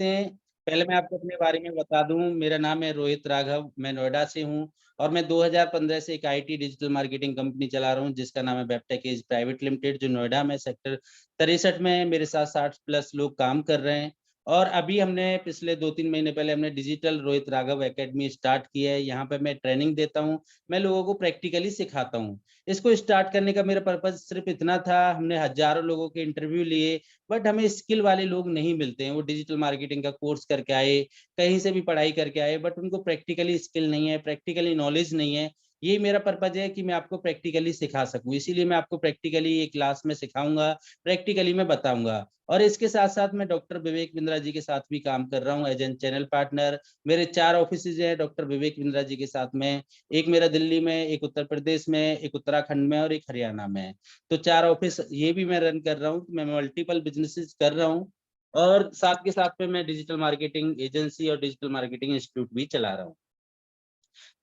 देखते हैं। पहले मैं आपको अपने बारे में बता दूं, मेरा नाम है रोहित राघव, मैं नोएडा से हूं और मैं 2015 से एक आईटी डिजिटल मार्केटिंग कंपनी चला रहा हूं जिसका नाम है वेबटेक एज प्राइवेट लिमिटेड, जो नोएडा में सेक्टर 63 में है। मेरे साथ 60+ लोग काम कर रहे हैं और अभी हमने पिछले 2-3 महीने पहले हमने digital Rohit Raghav academy start की है। यहाँ पे मैं ट्रेनिंग देता हूँ, मैं लोगों को प्रैक्टिकली सिखाता हूँ। इसको स्टार्ट करने का मेरा पर्पज सिर्फ इतना था, हमने हजारों लोगों के इंटरव्यू लिए बट हमें स्किल वाले लोग नहीं मिलते हैं। वो डिजिटल मार्केटिंग का कोर्स करके आए, कहीं से भी पढ़ाई करके आए, बट उनको प्रैक्टिकली स्किल नहीं है, प्रैक्टिकली नॉलेज नहीं है। ये मेरा पर्पज है कि मैं आपको प्रैक्टिकली सिखा सकूं, इसीलिए मैं आपको प्रैक्टिकली ये क्लास में सिखाऊंगा, प्रैक्टिकली मैं बताऊंगा। और इसके साथ साथ मैं डॉक्टर विवेक बिंद्रा जी के साथ भी काम कर रहा हूँ एज एन चैनल पार्टनर। मेरे 4 ऑफिसेज हैं डॉक्टर विवेक बिंद्रा जी के साथ में। एक मेरा दिल्ली में, एक उत्तर प्रदेश में, एक उत्तराखंड में और एक हरियाणा में। तो 4 ऑफिस ये भी मैं रन कर रहा हूँ, मैं मल्टीपल बिजनेसेस कर रहा हूँ और साथ के साथ में मैं डिजिटल मार्केटिंग एजेंसी और डिजिटल मार्केटिंग इंस्टीट्यूट भी चला रहा हूँ।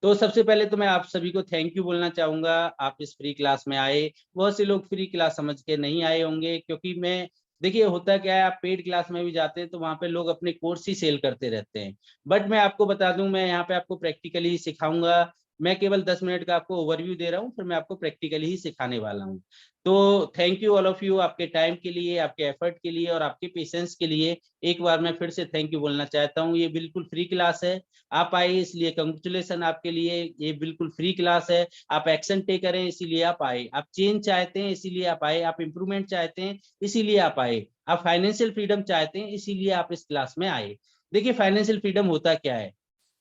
तो सबसे पहले तो मैं आप सभी को थैंक यू बोलना चाहूंगा, आप इस फ्री क्लास में आए। बहुत से लोग फ्री क्लास समझ के नहीं आए होंगे, क्योंकि मैं, देखिए होता क्या है, आप पेड क्लास में भी जाते हैं तो वहां पे लोग अपने कोर्स ही सेल करते रहते हैं। बट मैं आपको बता दूं, मैं यहाँ पे आपको प्रैक्टिकली ही सिखाऊंगा। मैं केवल 10 मिनट का आपको ओवरव्यू दे रहा हूँ, फिर मैं आपको प्रैक्टिकली ही सिखाने वाला हूँ। तो thank you all of you, आपके टाइम के लिए, आपके एफर्ट के लिए और आपके पेशेंस के लिए एक बार मैं फिर से थैंक यू बोलना चाहता हूँ। ये बिल्कुल फ्री क्लास है, आप आए इसलिए कंग्रेचुलेसन आपके लिए। ये बिल्कुल फ्री क्लास है, आप एक्शन टेक करें इसीलिए आप आए, आप चेंज चाहते हैं इसीलिए आप आए, आप इंप्रूवमेंट चाहते हैं इसीलिए आप आए, आप फाइनेंशियल फ्रीडम चाहते हैं इसीलिए आप इस क्लास में आए। देखिए फाइनेंशियल फ्रीडम होता क्या है?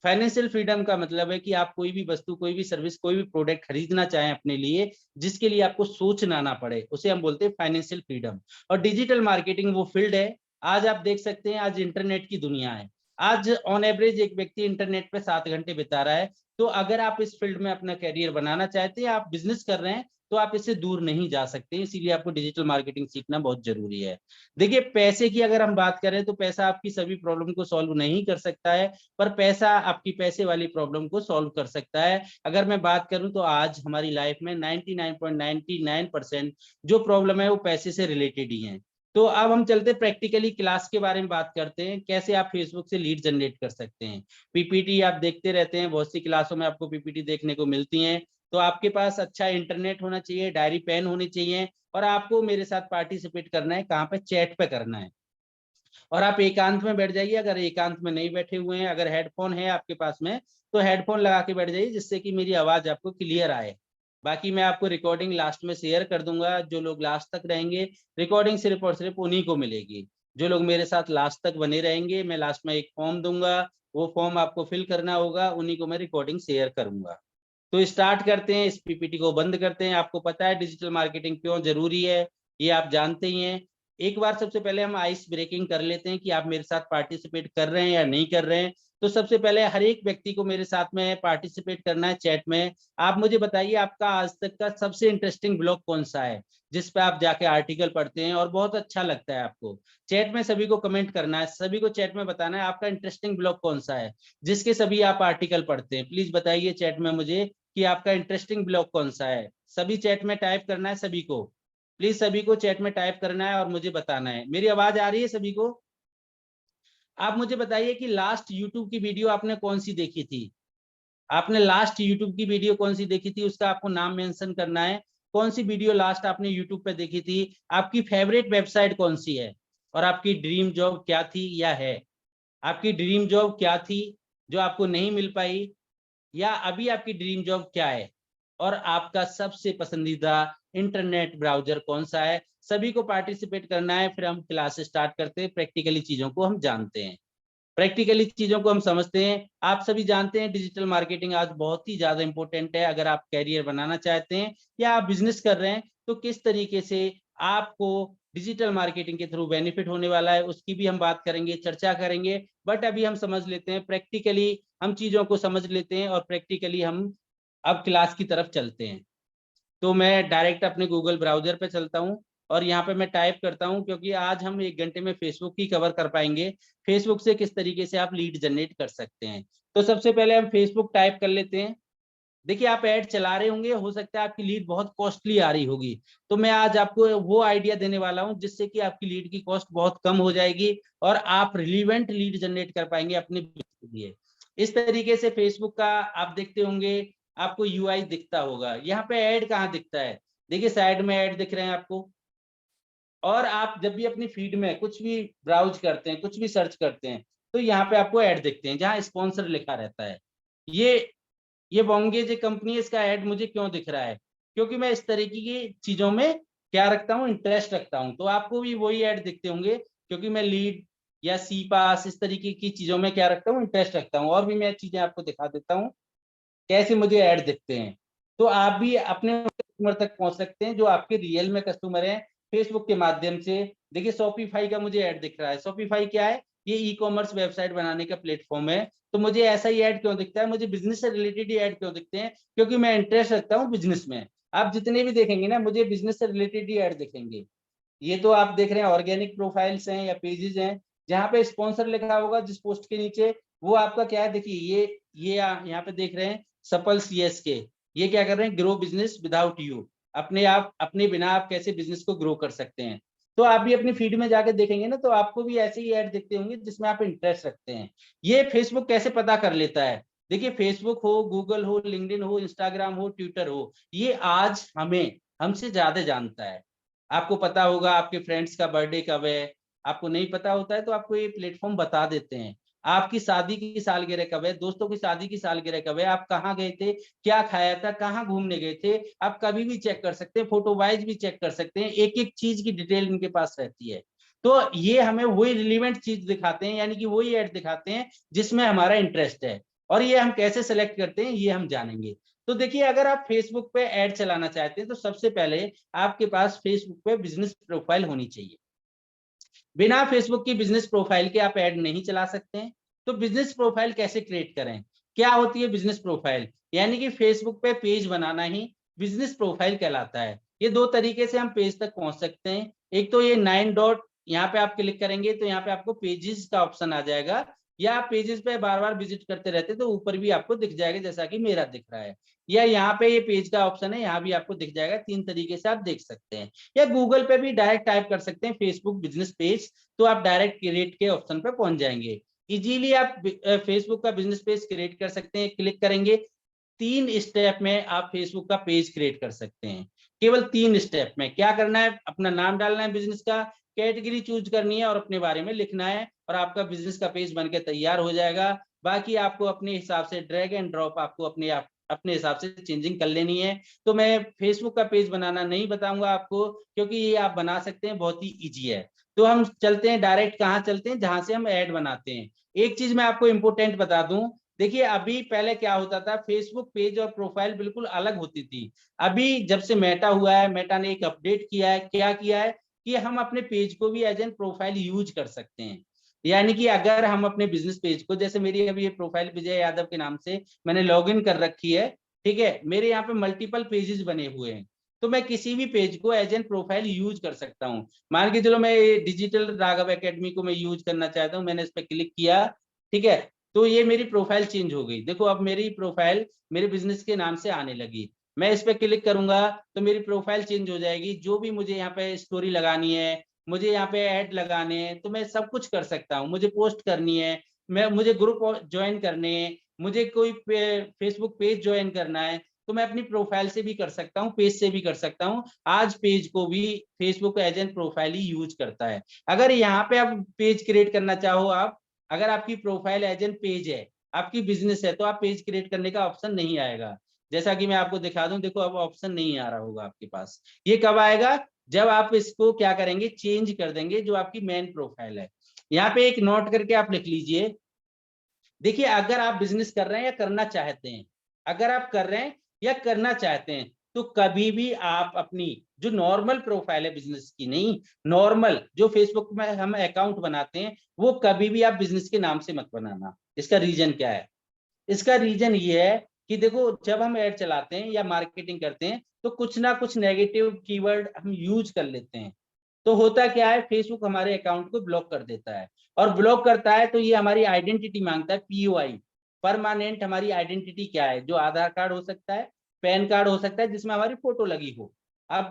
फाइनेंशियल फ्रीडम का मतलब है कि आप कोई भी वस्तु, कोई भी सर्विस, कोई भी प्रोडक्ट खरीदना चाहें अपने लिए, जिसके लिए आपको सोचना ना पड़े, उसे हम बोलते हैं फाइनेंशियल फ्रीडम। और डिजिटल मार्केटिंग वो फील्ड है, आज आप देख सकते हैं, आज इंटरनेट की दुनिया है। आज ऑन एवरेज एक व्यक्ति इंटरनेट पे 7 घंटे बिता रहा है। तो अगर आप इस फील्ड में अपना करियर बनाना चाहते हैं, आप बिजनेस कर रहे हैं, तो आप इससे दूर नहीं जा सकते, इसीलिए आपको डिजिटल मार्केटिंग सीखना बहुत जरूरी है। देखिए पैसे की अगर हम बात करें तो पैसा आपकी सभी प्रॉब्लम को सॉल्व नहीं कर सकता है, पर पैसा आपकी पैसे वाली प्रॉब्लम को सॉल्व कर सकता है। अगर मैं बात करूं तो आज हमारी लाइफ में 99.99% जो प्रॉब्लम है वो पैसे से रिलेटेड ही है। तो अब हम चलते प्रैक्टिकली क्लास के बारे में बात करते हैं, कैसे आप फेसबुक से लीड जनरेट कर सकते हैं। पीपीटी आप देखते रहते हैं, बहुत सी क्लासों में आपको पीपीटी देखने को मिलती हैं। तो आपके पास अच्छा इंटरनेट होना चाहिए, डायरी पेन होनी चाहिए और आपको मेरे साथ पार्टिसिपेट करना है, कहाँ पे, चैट पे करना है। और आप एकांत में बैठ जाइए, अगर एकांत में नहीं बैठे हुए हैं, अगर हेडफोन है आपके पास में तो हेडफोन लगा के बैठ जाइए, जिससे कि मेरी आवाज आपको क्लियर आए। बाकी मैं आपको रिकॉर्डिंग लास्ट में शेयर कर दूंगा, जो लोग लास्ट तक रहेंगे रिकॉर्डिंग सिर्फ और सिर्फ उन्हीं को मिलेगी। जो लोग मेरे साथ लास्ट तक बने रहेंगे, मैं लास्ट में एक फॉर्म दूंगा, वो फॉर्म आपको फिल करना होगा, उन्हीं को मैं रिकॉर्डिंग शेयर करूंगा। तो स्टार्ट करते हैं, इस पीपीटी को बंद करते हैं। आपको पता है डिजिटल मार्केटिंग क्यों जरूरी है, ये आप जानते ही हैं। एक बार सबसे पहले हम आइस ब्रेकिंग कर लेते हैं कि आप मेरे साथ पार्टिसिपेट कर रहे हैं या नहीं कर रहे हैं। तो सबसे पहले हर एक व्यक्ति को मेरे साथ में पार्टिसिपेट करना है चैट में। आप मुझे बताइए आपका आज तक का सबसे इंटरेस्टिंग ब्लॉग कौन सा है, जिस पे आप जाके आर्टिकल पढ़ते हैं और बहुत अच्छा लगता है आपको। चैट में सभी को कमेंट करना है, सभी को चैट में बताना है आपका इंटरेस्टिंग ब्लॉग कौन सा है, जिसके सभी आप आर्टिकल पढ़ते हैं। प्लीज बताइए चैट में मुझे कि आपका इंटरेस्टिंग ब्लॉग कौन सा है। सभी चैट में टाइप करना है, सभी को, प्लीज सभी को चैट में टाइप करना है और मुझे बताना है। मेरी आवाज आ रही है सभी को? आप मुझे बताइए कि लास्ट यूट्यूब की वीडियो आपने कौन सी देखी थी। आपने लास्ट यूट्यूब की वीडियो कौन सी देखी थी, उसका आपको नाम मेंशन करना है। कौन सी वीडियो लास्ट आपने यूट्यूब पे देखी थी, आपकी फेवरेट वेबसाइट कौन सी है, और आपकी ड्रीम जॉब क्या थी या है। आपकी ड्रीम जॉब क्या थी जो आपको नहीं मिल पाई, या अभी आपकी ड्रीम जॉब क्या है, और आपका सबसे पसंदीदा इंटरनेट ब्राउजर कौन सा है। सभी को पार्टिसिपेट करना है, फिर हम क्लास स्टार्ट करते हैं, प्रैक्टिकली चीजों को हम जानते हैं, प्रैक्टिकली चीजों को हम समझते हैं। आप सभी जानते हैं डिजिटल मार्केटिंग आज बहुत ही ज्यादा इंपॉर्टेंट है। अगर आप कैरियर बनाना चाहते हैं या आप बिजनेस कर रहे हैं, तो किस तरीके से आपको डिजिटल मार्केटिंग के थ्रू बेनिफिट होने वाला है, उसकी भी हम बात करेंगे, चर्चा करेंगे। बट अभी हम समझ लेते हैं प्रैक्टिकली, हम चीजों को समझ लेते हैं और प्रैक्टिकली हम अब क्लास की तरफ चलते हैं। तो मैं डायरेक्ट अपने गूगल ब्राउजर पे चलता हूँ और यहाँ पे मैं टाइप करता हूँ, क्योंकि आज हम 1 घंटे में फेसबुक ही कवर कर पाएंगे, फेसबुक से किस तरीके से आप लीड जनरेट कर सकते हैं। तो सबसे पहले हम फेसबुक टाइप कर लेते हैं। देखिए आप ऐड चला रहे होंगे, हो सकता है आपकी लीड बहुत कॉस्टली आ रही होगी, तो मैं आज आपको वो आइडिया देने वाला हूं जिससे कि आपकी लीड की कॉस्ट बहुत कम हो जाएगी और आप रिलीवेंट लीड जनरेट कर पाएंगे अपने बिजनेस के लिए। इस तरीके से फेसबुक का आप देखते होंगे, आपको यूआई दिखता होगा। यहाँ पे ऐड कहाँ दिखता है, देखिए साइड में ऐड दिख रहे हैं आपको। और आप जब भी अपनी फीड में कुछ भी ब्राउज करते हैं, कुछ भी सर्च करते हैं, तो यहाँ पे आपको ऐड दिखते हैं जहाँ स्पॉन्सर लिखा रहता है। ये वोंगेज एक कंपनी है, इसका ऐड मुझे क्यों दिख रहा है, क्योंकि मैं इस तरीके की चीजों में क्या रखता हूँ, इंटरेस्ट रखता हूँ। तो आपको भी वही ऐड दिखते होंगे, क्योंकि मैं लीड या सी पास इस तरीके की चीजों में क्या रखता हूँ, इंटरेस्ट रखता हूँ। और भी मैं चीजें आपको दिखा देता हूँ कैसे मुझे ऐड दिखते हैं। तो आप भी अपने कस्टमर तक पहुंच सकते हैं जो आपके रियल में कस्टमर हैं, फेसबुक के माध्यम से। देखिए शॉपिफाई का मुझे ऐड दिख रहा है। शॉपिफाई क्या है, ये ई कॉमर्स वेबसाइट बनाने का प्लेटफॉर्म है। तो मुझे ऐसा ही ऐड क्यों दिखता है, मुझे बिजनेस से रिलेटेड ही ऐड क्यों दिखते हैं, क्योंकि मैं इंटरेस्ट रखता हूँ बिजनेस में। आप जितने भी देखेंगे ना, मुझे बिजनेस से रिलेटेड ही ऐड दिखेंगे। ये तो आप देख रहे हैं ऑर्गेनिक प्रोफाइल्स हैं या पेजेस हैं, जहाँ पे स्पॉन्सर लिखा होगा जिस पोस्ट के नीचे, वो आपका क्या है, देखिए ये यहाँ पे देख रहे हैं सफल सीएस के, ये क्या कर रहे हैं, ग्रो बिजनेस विदाउट यू, अपने आप अपने बिना आप कैसे बिजनेस को ग्रो कर सकते हैं। तो आप भी अपनी फीड में जाके देखेंगे ना, तो आपको भी ऐसे ही ऐड दिखते होंगे जिसमें आप इंटरेस्ट रखते हैं। ये फेसबुक कैसे पता कर लेता है, देखिए फेसबुक हो, गूगल हो, लिंक्डइन हो, इंस्टाग्राम हो, ट्विटर हो, ये आज हमें हमसे ज्यादा जानता है। आपको पता होगा आपके फ्रेंड्स का बर्थडे कब है, आपको नहीं पता होता है तो आपको ये प्लेटफॉर्म बता देते हैं। आपकी शादी की सालगिरह कब है, दोस्तों की शादी की सालगिरह कब है, आप कहाँ गए थे, क्या खाया था, कहाँ घूमने गए थे, आप कभी भी चेक कर सकते हैं, फोटो वाइज भी चेक कर सकते हैं, एक एक चीज की डिटेल इनके पास रहती है। तो ये हमें वही रिलीवेंट चीज दिखाते हैं, यानी कि वही ऐड दिखाते हैं जिसमें हमारा इंटरेस्ट है। और ये हम कैसे सेलेक्ट करते हैं ये हम जानेंगे। तो देखिए अगर आप फेसबुक पे ऐड चलाना चाहते हैं तो सबसे पहले आपके पास फेसबुक पे बिजनेस प्रोफाइल होनी चाहिए। बिना फेसबुक की बिजनेस प्रोफाइल के आप ऐड नहीं चला सकते हैं। तो बिजनेस प्रोफाइल कैसे क्रिएट करें, क्या होती है बिजनेस प्रोफाइल, यानी कि फेसबुक पे पेज बनाना ही बिजनेस प्रोफाइल कहलाता है। ये दो तरीके से हम पेज तक पहुंच सकते हैं। एक तो ये 9 डॉट, यहाँ पे आप क्लिक करेंगे तो यहाँ पे आपको पेजेस का ऑप्शन आ जाएगा, या आप पेजेस पे बार बार विजिट करते रहते तो ऊपर भी आपको दिख जाएगा जैसा कि मेरा दिख रहा है, या यहाँ पे ये पेज का ऑप्शन है, यहाँ भी आपको दिख जाएगा। 3 तरीके से आप देख सकते हैं। या गूगल पे भी डायरेक्ट टाइप कर सकते हैं फेसबुक बिजनेस पेज, तो आप डायरेक्ट क्रिएट के ऑप्शन पे पहुंच जाएंगे। इजीली आप फेसबुक का बिजनेस पेज क्रिएट कर सकते हैं। क्लिक करेंगे, 3 स्टेप में आप फेसबुक का पेज क्रिएट कर सकते हैं। केवल 3 स्टेप में क्या करना है, अपना नाम डालना है बिजनेस का, कैटेगरी चूज करनी है और अपने बारे में लिखना है, और आपका बिजनेस का पेज बनके तैयार हो जाएगा। बाकी आपको अपने हिसाब से ड्रैग एंड ड्रॉप आपको अपने हिसाब से चेंजिंग कर लेनी है। तो मैं फेसबुक का पेज बनाना नहीं बताऊंगा आपको, क्योंकि ये आप बना सकते हैं, बहुत ही ईजी है। तो हम चलते हैं डायरेक्ट, कहाँ चलते हैं, जहां से हम ऐड बनाते हैं। एक चीज मैं आपको इंपोर्टेंट बता दूं, देखिए अभी पहले क्या होता था, फेसबुक पेज और प्रोफाइल बिल्कुल अलग होती थी। अभी जब से मेटा हुआ है, मेटा ने एक अपडेट किया है, क्या किया है कि हम अपने पेज को भी एज एन प्रोफाइल यूज कर सकते हैं। यानी कि अगर हम अपने बिजनेस पेज को, जैसे मेरी अभी ये प्रोफाइल विजय यादव के नाम से मैंने लॉग इन कर रखी है, ठीक है, मेरे यहाँ पे मल्टीपल पेजेस बने हुए हैं, तो मैं किसी भी पेज को एज एन प्रोफाइल यूज कर सकता हूँ। मान के चलो मैं डिजिटल राघव एकेडमी को मैं यूज करना चाहता हूँ, मैंने इस पर क्लिक किया, ठीक है, तो ये मेरी प्रोफाइल चेंज हो गई। देखो अब मेरी प्रोफाइल मेरे बिजनेस के नाम से आने लगी। मैं इस पर क्लिक करूंगा तो मेरी प्रोफाइल चेंज हो जाएगी। जो भी मुझे यहाँ पे स्टोरी लगानी है, मुझे यहाँ पे ऐड लगाने हैं, तो मैं सब कुछ कर सकता हूँ। मुझे पोस्ट करनी है, मुझे ग्रुप ज्वाइन करने हैं, मुझे कोई फेसबुक पेज ज्वाइन करना है, तो मैं अपनी प्रोफाइल से भी कर सकता हूँ, पेज से भी कर सकता हूँ। आज पेज को भी फेसबुक एज एन प्रोफाइल ही यूज करता है। अगर यहाँ पे आप पेज क्रिएट करना चाहो, आप अगर आपकी प्रोफाइल एज एन पेज है, आपकी बिजनेस है, तो आप पेज क्रिएट करने का ऑप्शन नहीं आएगा। जैसा कि मैं आपको दिखा दूं, देखो अब ऑप्शन नहीं आ रहा होगा आपके पास। ये कब आएगा, जब आप इसको क्या करेंगे, चेंज कर देंगे जो आपकी मेन प्रोफाइल है। यहाँ पे एक नोट करके आप लिख लीजिए। देखिए अगर आप बिजनेस कर रहे हैं या करना चाहते हैं, अगर आप कर रहे हैं या करना चाहते हैं, तो कभी भी आप अपनी जो नॉर्मल प्रोफाइल है बिजनेस की, नहीं, नॉर्मल जो फेसबुक में हम अकाउंट बनाते हैं, वो कभी भी आप बिजनेस के नाम से मत बनाना। इसका रीजन क्या है, इसका रीजन ये है कि देखो जब हम ऐड चलाते हैं या मार्केटिंग करते हैं, तो कुछ ना कुछ नेगेटिव कीवर्ड हम यूज कर लेते हैं। तो होता क्या है, फेसबुक हमारे अकाउंट को ब्लॉक कर देता है, और ब्लॉक करता है तो ये हमारी आइडेंटिटी मांगता है, पीओआई, परमानेंट हमारी आइडेंटिटी क्या है, जो आधार कार्ड हो सकता है, पैन कार्ड हो सकता है, जिसमें हमारी फोटो लगी हो। अब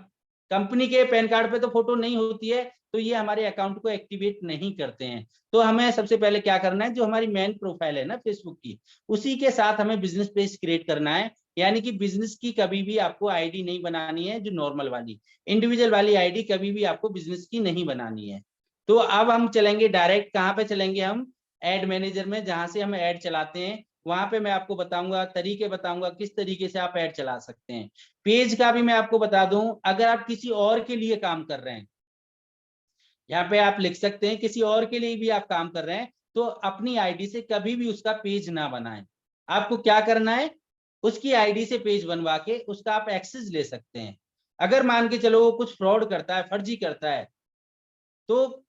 कंपनी के पैन कार्ड पे तो फोटो नहीं होती है, तो ये हमारे अकाउंट को एक्टिवेट नहीं करते हैं। तो हमें सबसे पहले क्या करना है, जो हमारी मेन प्रोफाइल है ना फेसबुक की, उसी के साथ हमें बिजनेस पेज क्रिएट करना है। यानी कि बिजनेस की कभी भी आपको आईडी नहीं बनानी है, जो नॉर्मल वाली इंडिविजुअल वाली आईडी कभी भी आपको बिजनेस की नहीं बनानी है। तो अब हम चलेंगे डायरेक्ट, कहाँ पे चलेंगे हम, एड मैनेजर में, जहां से हम ऐड चलाते हैं। वहां पे मैं आपको बताऊंगा, तरीके बताऊंगा किस तरीके से आप ऐड चला सकते हैं। पेज का भी मैं आपको बता दूं, अगर आप किसी और के लिए काम कर रहे हैं, यहाँ पे आप लिख सकते हैं किसी और के लिए भी आप काम कर रहे हैं, तो अपनी आईडी से कभी भी उसका पेज ना बनाएं। आपको क्या करना है, उसकी आईडी से पेज बनवा के उसका आप एक्सेस ले सकते हैं। अगर मान के चलो वो कुछ फ्रॉड करता है, फर्जी करता है, तो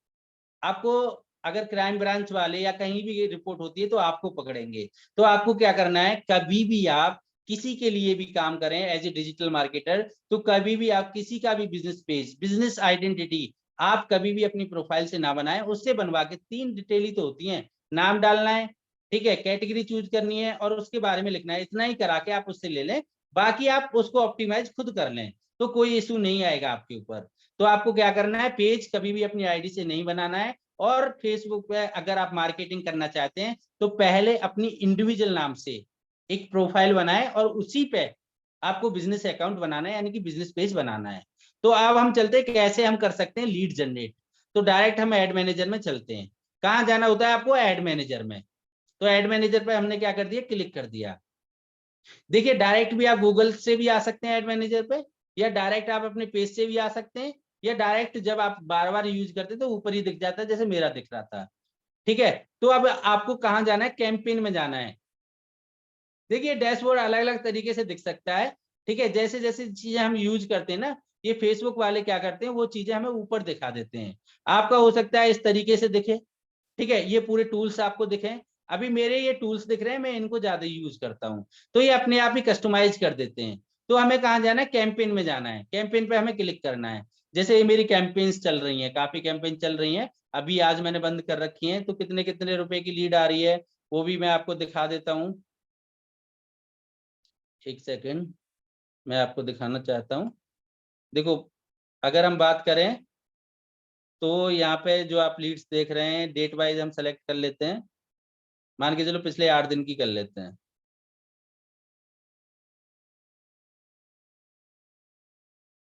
आपको, अगर क्राइम ब्रांच वाले या कहीं भी रिपोर्ट होती है तो आपको पकड़ेंगे। तो आपको क्या करना है, कभी भी आप किसी के लिए भी काम करें एज ए डिजिटल मार्केटर, तो कभी भी आप किसी का भी बिजनेस पेज, बिजनेस आइडेंटिटी आप कभी भी अपनी प्रोफाइल से ना बनाएं। उससे बनवा के 3 डिटेल ही तो होती है, नाम डालना है, ठीक है, कैटेगरी चूज करनी है और उसके बारे में लिखना है। इतना ही करा के आप उससे ले लें, बाकी आप उसको ऑप्टिमाइज खुद कर लें, तो कोई इशू नहीं आएगा आपके ऊपर। तो आपको क्या करना है, पेज कभी भी अपनी आईडी से नहीं बनाना है। और फेसबुक पे अगर आप मार्केटिंग करना चाहते हैं, तो पहले अपनी इंडिविजुअल नाम से एक प्रोफाइल बनाएं और उसी पे आपको बिजनेस अकाउंट बनाना है, यानी कि बिजनेस पेज बनाना है। तो अब हम चलते हैं कैसे हम कर सकते हैं लीड जनरेट। तो डायरेक्ट हम एड मैनेजर में चलते हैं। कहाँ जाना होता है आपको, एड मैनेजर में। तो एड मैनेजर पे हमने क्या कर दिया, क्लिक कर दिया। देखिए डायरेक्ट भी आप गूगल से भी आ सकते हैं एड मैनेजर पे, या डायरेक्ट आप अपने पेज से भी आ सकते हैं, या डायरेक्ट जब आप बार बार यूज करते हैं तो ऊपर ही दिख जाता है, जैसे मेरा दिख रहा था। ठीक है, तो अब आपको कहाँ जाना है, कैंपेन में जाना है। देखिए डैशबोर्ड अलग अलग तरीके से दिख सकता है। ठीक है, जैसे जैसे चीजें हम यूज करते हैं ना, ये फेसबुक वाले क्या करते हैं, वो चीजें हमें ऊपर दिखा देते हैं। आपका हो सकता है इस तरीके से दिखे, ठीक है, ये पूरे टूल्स आपको दिखें। अभी मेरे ये टूल्स दिख रहे हैं, मैं इनको ज्यादा यूज करता हूँ, तो ये अपने आप ही कस्टमाइज कर देते हैं। तो हमें कहाँ जाना है, कैंपेन में जाना है। कैंपेन पे हमें क्लिक करना है। जैसे ये मेरी कैंपेन्स चल रही हैं, काफी कैंपेन चल रही हैं, अभी आज मैंने बंद कर रखी है, तो कितने कितने रुपए की लीड आ रही है वो भी मैं आपको दिखा देता हूँ। एक सेकेंड, मैं आपको दिखाना चाहता हूँ। देखो, अगर हम बात करें तो यहाँ पे जो आप लीड्स देख रहे हैं, डेट वाइज हम सेलेक्ट कर लेते हैं। मान के चलो पिछले 8 दिन की कर लेते हैं।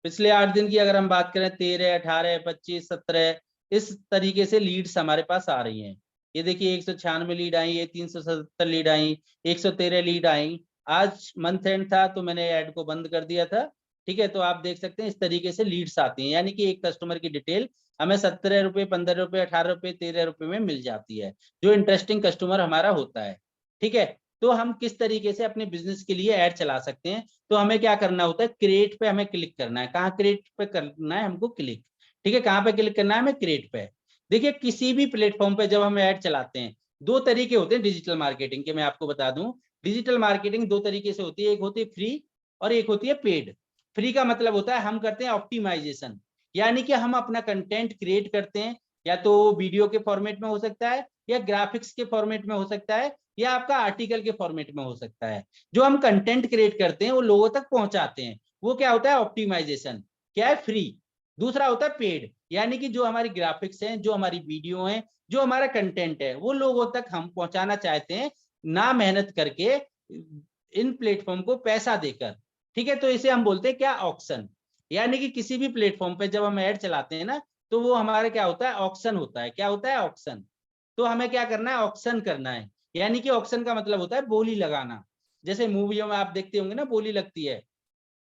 पिछले 8 दिन की अगर हम बात करें, 13, 18, 25, 17, इस तरीके से लीड्स हमारे पास आ रही हैं। ये देखिए 196 लीड आई, ये 377 लीड आई, 113 लीड आई। आज मंथ एंड था तो मैंने ऐड को बंद कर दिया था। ठीक है, तो आप देख सकते हैं इस तरीके से लीड्स आती हैं, यानी कि एक कस्टमर की डिटेल हमें 17 रुपए, 15 रुपए, 18 रुपए, 13 रुपए में मिल जाती है, जो इंटरेस्टिंग कस्टमर हमारा होता है। ठीक है, तो हम किस तरीके से अपने बिजनेस के लिए ऐड चला सकते हैं। तो हमें क्या करना होता है, क्रिएट पे हमें क्लिक करना है। कहाँ क्रिएट पे करना है हमको, क्लिक। ठीक है, कहाँ पे क्लिक करना है, हमें क्रिएट पे। देखिए किसी भी प्लेटफॉर्म पे जब हम ऐड चलाते हैं, 2 तरीके होते हैं डिजिटल मार्केटिंग के, मैं आपको बता दूं। डिजिटल मार्केटिंग 2 तरीके से होती है, एक होती है फ्री और एक होती है पेड। फ्री का मतलब होता है हम करते हैं ऑप्टिमाइजेशन, यानी कि हम अपना कंटेंट क्रिएट करते हैं, या तो वीडियो के फॉर्मेट में हो सकता है, या ग्राफिक्स के फॉर्मेट में हो सकता है, या आपका आर्टिकल के फॉर्मेट में हो सकता है। जो हम कंटेंट क्रिएट करते हैं वो लोगों तक पहुंचाते हैं, वो क्या होता है, ऑप्टिमाइजेशन। क्या है, फ्री। दूसरा होता है पेड, यानी कि जो हमारी ग्राफिक्स हैं, जो हमारी वीडियो हैं, जो हमारा कंटेंट है, वो लोगों तक हम पहुंचाना चाहते हैं, ना मेहनत करके, इन प्लेटफॉर्म को पैसा देकर। ठीक है, तो इसे हम बोलते हैं क्या, ऑक्शन। यानी कि किसी भी प्लेटफॉर्म पे जब हम ऐड चलाते हैं ना, तो वो हमारा क्या होता है, ऑक्शन होता है। क्या होता है, ऑक्शन। तो हमें क्या करना है, ऑक्शन करना है। यानी कि ऑक्शन का मतलब होता है बोली लगाना। जैसे मूवियों में आप देखते होंगे ना, बोली लगती है।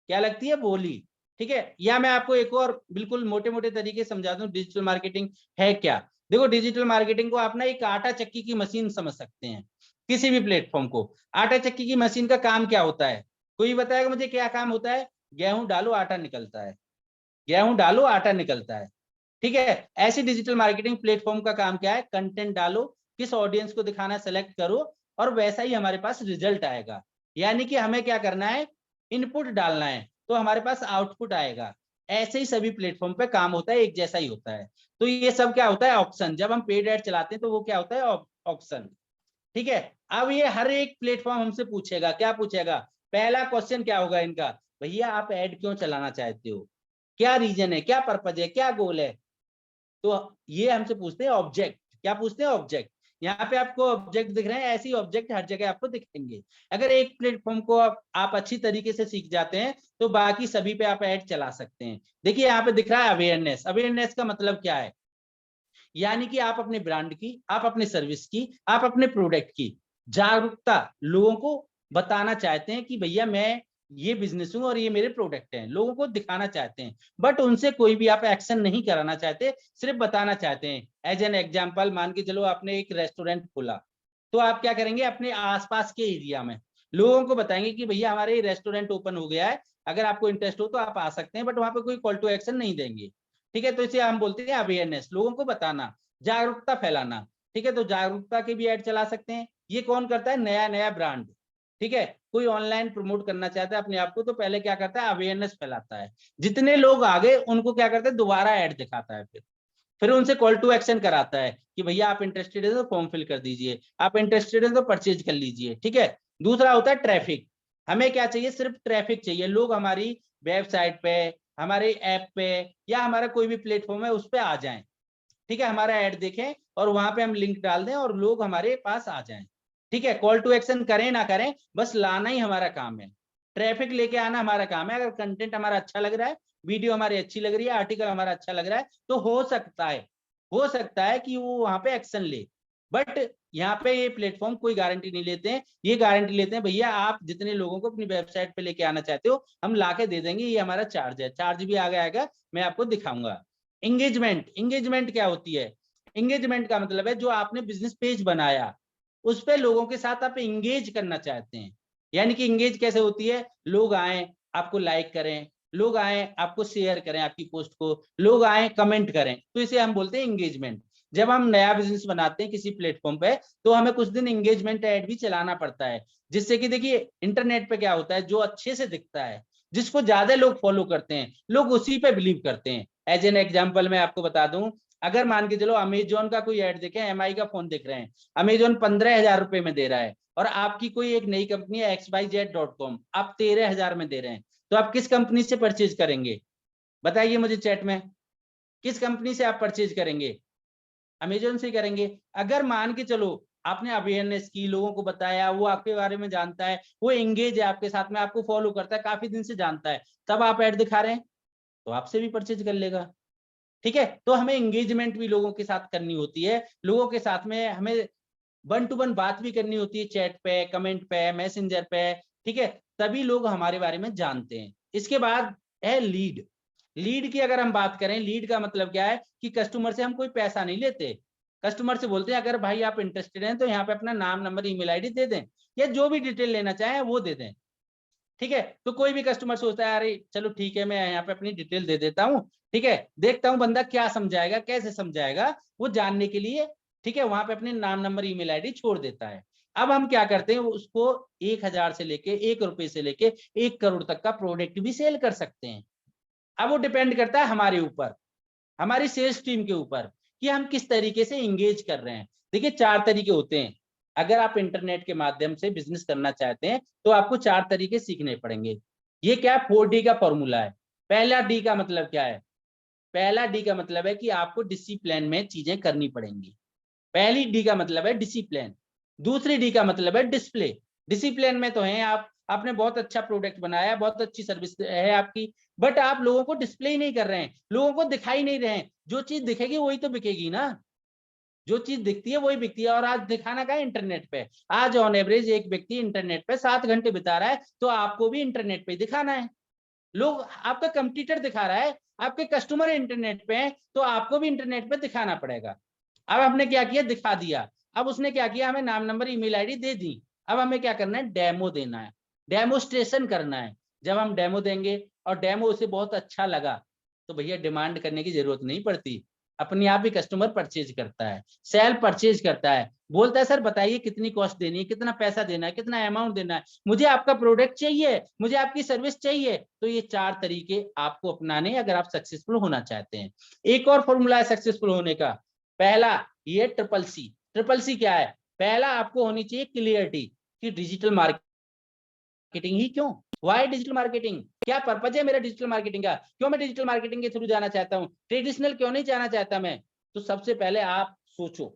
क्या लगती है, बोली। ठीक है, या मैं आपको एक और बिल्कुल मोटे मोटे तरीके समझा दूं डिजिटल मार्केटिंग है क्या। देखो डिजिटल मार्केटिंग को आप ना एक आटा चक्की की मशीन समझ सकते हैं, किसी भी प्लेटफॉर्म को। आटा चक्की की मशीन का काम क्या होता है, कोई बताएगा मुझे क्या काम होता है, गेहूं डालो आटा निकलता है, गेहूं डालो आटा निकलता है। ठीक है, ऐसी डिजिटल मार्केटिंग प्लेटफॉर्म का काम क्या है, कंटेंट डालो, किस ऑडियंस को दिखाना सेलेक्ट करो, और वैसा ही हमारे पास रिजल्ट आएगा। यानी कि हमें क्या करना है, इनपुट डालना है तो हमारे पास आउटपुट आएगा। ऐसे ही सभी प्लेटफॉर्म पे काम होता है, एक जैसा ही होता है। तो ये सब क्या होता है, ऑक्शन। जब हम पेड ऐड चलाते हैं तो वो क्या होता है, ऑक्शन। ठीक है। अब ये हर एक प्लेटफॉर्म हमसे पूछेगा, क्या पूछेगा, पहला क्वेश्चन क्या होगा इनका, भैया आप ऐड क्यों चलाना चाहते हो, क्या रीजन है, क्या पर्पज है, क्या गोल है। तो ये हमसे पूछते हैं ऑब्जेक्ट, क्या पूछते हैं, ऑब्जेक्ट। यहाँ पे आपको ऑब्जेक्ट दिख रहे हैं, ऐसे ही ऑब्जेक्ट हर जगह आपको दिखेंगे। अगर एक प्लेटफॉर्म को आप अच्छी तरीके से सीख जाते हैं तो बाकी सभी पे आप ऐड चला सकते हैं। देखिए यहाँ पे दिख रहा है अवेयरनेस। अवेयरनेस का मतलब क्या है, यानी कि आप अपने ब्रांड की, आप अपने सर्विस की, आप अपने प्रोडक्ट की जागरूकता लोगों को बताना चाहते हैं कि भैया मैं ये बिजनेस हूं और ये मेरे प्रोडक्ट हैं, लोगों को दिखाना चाहते हैं। बट उनसे कोई भी आप एक्शन नहीं कराना चाहते, सिर्फ बताना चाहते हैं। एज एन एग्जाम्पल मान के चलो आपने एक रेस्टोरेंट खोला, तो आप क्या करेंगे, अपने आसपास के एरिया में लोगों को बताएंगे कि भैया हमारे रेस्टोरेंट ओपन हो गया है, अगर आपको इंटरेस्ट हो तो आप आ सकते हैं, बट वहां पे कोई कॉल टू एक्शन नहीं देंगे। ठीक है, तो इसे हम बोलते हैं अवेयरनेस, लोगों को बताना, जागरूकता फैलाना। ठीक है, तो जागरूकता के भी ऐड चला सकते हैं। ये कौन करता है, नया नया ब्रांड। ठीक है, कोई ऑनलाइन प्रमोट करना चाहता है अपने आप को, तो पहले क्या करता है, अवेयरनेस फैलाता है। जितने लोग आ गए उनको क्या करता है, दोबारा ऐड दिखाता है। फिर उनसे कॉल टू एक्शन कराता है कि भैया आप इंटरेस्टेड है तो फॉर्म फिल कर दीजिए, आप इंटरेस्टेड है तो परचेज कर लीजिए। ठीक है, दूसरा होता है ट्रैफिक। हमें क्या चाहिए, सिर्फ ट्रैफिक चाहिए, लोग हमारी वेबसाइट पे, हमारे ऐप पे या हमारा कोई भी प्लेटफॉर्म है उस पर आ जाएं। ठीक है, हमारा ऐड देखें और वहां पे हम लिंक डाल दें और लोग हमारे पास आ जाएं। ठीक है, कॉल टू एक्शन करें ना करें, बस लाना ही हमारा काम है, ट्रैफिक लेके आना हमारा काम है। अगर कंटेंट हमारा अच्छा लग रहा है, वीडियो हमारी अच्छी लग रही है, आर्टिकल हमारा अच्छा लग रहा है, तो हो सकता है कि वो वहां पे एक्शन ले। बट यहाँ पे ये प्लेटफॉर्म कोई गारंटी नहीं लेते हैं, ये गारंटी लेते हैं भैया आप जितने लोगों को अपनी वेबसाइट पे लेके आना चाहते हो हम लाके दे देंगे, ये हमारा चार्ज है। चार्ज भी आगे आएगा, मैं आपको दिखाऊंगा। एंगेजमेंट, एंगेजमेंट क्या होती है, एंगेजमेंट का मतलब है जो आपने बिजनेस पेज बनाया उस पे लोगों के साथ आप एंगेज करना चाहते हैं। यानी कि एंगेज कैसे होती है, लोग आए आपको लाइक करें, लोग आए आपको शेयर करें आपकी पोस्ट को, लोग आए कमेंट करें, तो इसे हम बोलते हैं एंगेजमेंट। जब हम नया बिजनेस बनाते हैं किसी प्लेटफॉर्म पे तो हमें कुछ दिन एंगेजमेंट ऐड भी चलाना पड़ता है, जिससे कि देखिए इंटरनेट पे क्या होता है, जो अच्छे से दिखता है, जिसको ज्यादा लोग फॉलो करते हैं, लोग उसी पे बिलीव करते हैं। एज एन एग्जाम्पल मैं आपको बता दूं, अगर मान के चलो अमेजोन का कोई ऐड देखें, एमआई का फोन दिख रहे हैं, अमेजोन 15,000 रुपए में दे रहा है, और आपकी कोई एक नई कंपनी है xyz.com, आप 13,000 में दे रहे हैं, तो आप किस कंपनी से परचेज करेंगे, बताइए मुझे चैट में, किस कंपनी से आप परचेज करेंगे, अमेजोन से करेंगे। अगर मान के चलो आपने अवेयरनेस की, लोगों को बताया, वो आपके बारे में जानता है, वो एंगेज है आपके साथ में, आपको फॉलो करता है, काफी दिन से जानता है, तब आप ऐड दिखा रहे हैं, तो आपसे भी परचेज कर लेगा। ठीक है, तो हमें एंगेजमेंट भी लोगों के साथ करनी होती है, लोगों के साथ में हमें वन टू वन बात भी करनी होती है, चैट पे, कमेंट पे, मैसेंजर पे। ठीक है, तभी लोग हमारे बारे में जानते हैं। इसके बाद है लीड। लीड की अगर हम बात करें, लीड का मतलब क्या है कि कस्टमर से हम कोई पैसा नहीं लेते, कस्टमर से बोलते हैं अगर भाई आप इंटरेस्टेड हैं तो यहाँ पे अपना नाम, नंबर, ईमेल आईडी दे दें, या जो भी डिटेल लेना चाहें वो दे दें। ठीक है, तो कोई भी कस्टमर सोचता है अरे चलो ठीक है मैं यहाँ पे अपनी डिटेल दे देता हूँ, ठीक है, देखता हूँ बंदा क्या समझाएगा, कैसे समझाएगा, वो जानने के लिए, ठीक है, वहां पे अपने नाम, नंबर, ईमेल आईडी छोड़ देता है। अब हम क्या करते हैं, उसको 1,000 से लेके, 1 रुपए से लेके 1 करोड़ तक का प्रोडक्ट भी सेल कर सकते हैं। अब वो डिपेंड करता है हमारे ऊपर, हमारी सेल्स टीम के ऊपर, कि हम किस तरीके से इंगेज कर रहे हैं। देखिए 4 तरीके होते हैं, अगर आप इंटरनेट के माध्यम से बिजनेस करना चाहते हैं तो आपको 4 तरीके सीखने पड़ेंगे। ये क्या 4D का फॉर्मूला है। पहला डी का मतलब क्या है, पहला डी का मतलब है कि आपको डिसिप्लिन में चीजें करनी पड़ेंगी। पहली डी का मतलब है डिसिप्लिन। दूसरी डी का मतलब है डिस्प्ले। डिसिप्लिन में तो है आप, आपने बहुत अच्छा प्रोडक्ट बनाया, बहुत अच्छी सर्विस है आपकी, बट आप लोगों को डिस्प्ले ही नहीं कर रहे हैं, लोगों को दिखाई नहीं रहे हैं। जो चीज दिखेगी वही तो बिकेगी ना, जो चीज दिखती है वही बिकती है। और आज दिखाना क्या है, इंटरनेट पे। आज ऑन एवरेज एक व्यक्ति इंटरनेट पे 7 घंटे बिता रहा है, तो आपको भी इंटरनेट पे दिखाना है। लोग, आपका कंपटीटर दिखा रहा है, आपके कस्टमर इंटरनेट पे हैं, तो आपको भी इंटरनेट पे दिखाना पड़ेगा। अब हमने क्या किया, दिखा दिया। अब उसने क्या किया, हमें नाम, नंबर, ईमेल आईडी दे दी। अब हमें क्या करना है, डेमो देना है, डेमोस्ट्रेशन करना है। जब हम डेमो देंगे और डेमो उसे बहुत अच्छा लगा, तो भैया डिमांड करने की जरूरत नहीं पड़ती, अपने आप ही कस्टमर परचेज करता है, सेल परचेज करता है, बोलता है सर बताइए कितनी कॉस्ट देनी है, कितना पैसा देना है, कितना अमाउंट देना है, मुझे आपका प्रोडक्ट चाहिए, मुझे आपकी सर्विस चाहिए। तो ये 4 तरीके आपको अपनाने, अगर आप सक्सेसफुल होना चाहते हैं। एक और फॉर्मूला है सक्सेसफुल होने का, पहला ये ट्रिपल सी। ट्रिपल सी क्या है, पहला आपको होनी चाहिए क्लियरिटी कि डिजिटल मार्केटिंग ही क्यों, वाई डिजिटल मार्केटिंग, क्या पर्पज है मेरा डिजिटल मार्केटिंग का, क्यों मैं डिजिटल मार्केटिंग के थ्रू जाना चाहता हूँ, ट्रेडिशनल क्यों नहीं जाना चाहता मैं। तो सबसे पहले आप सोचो,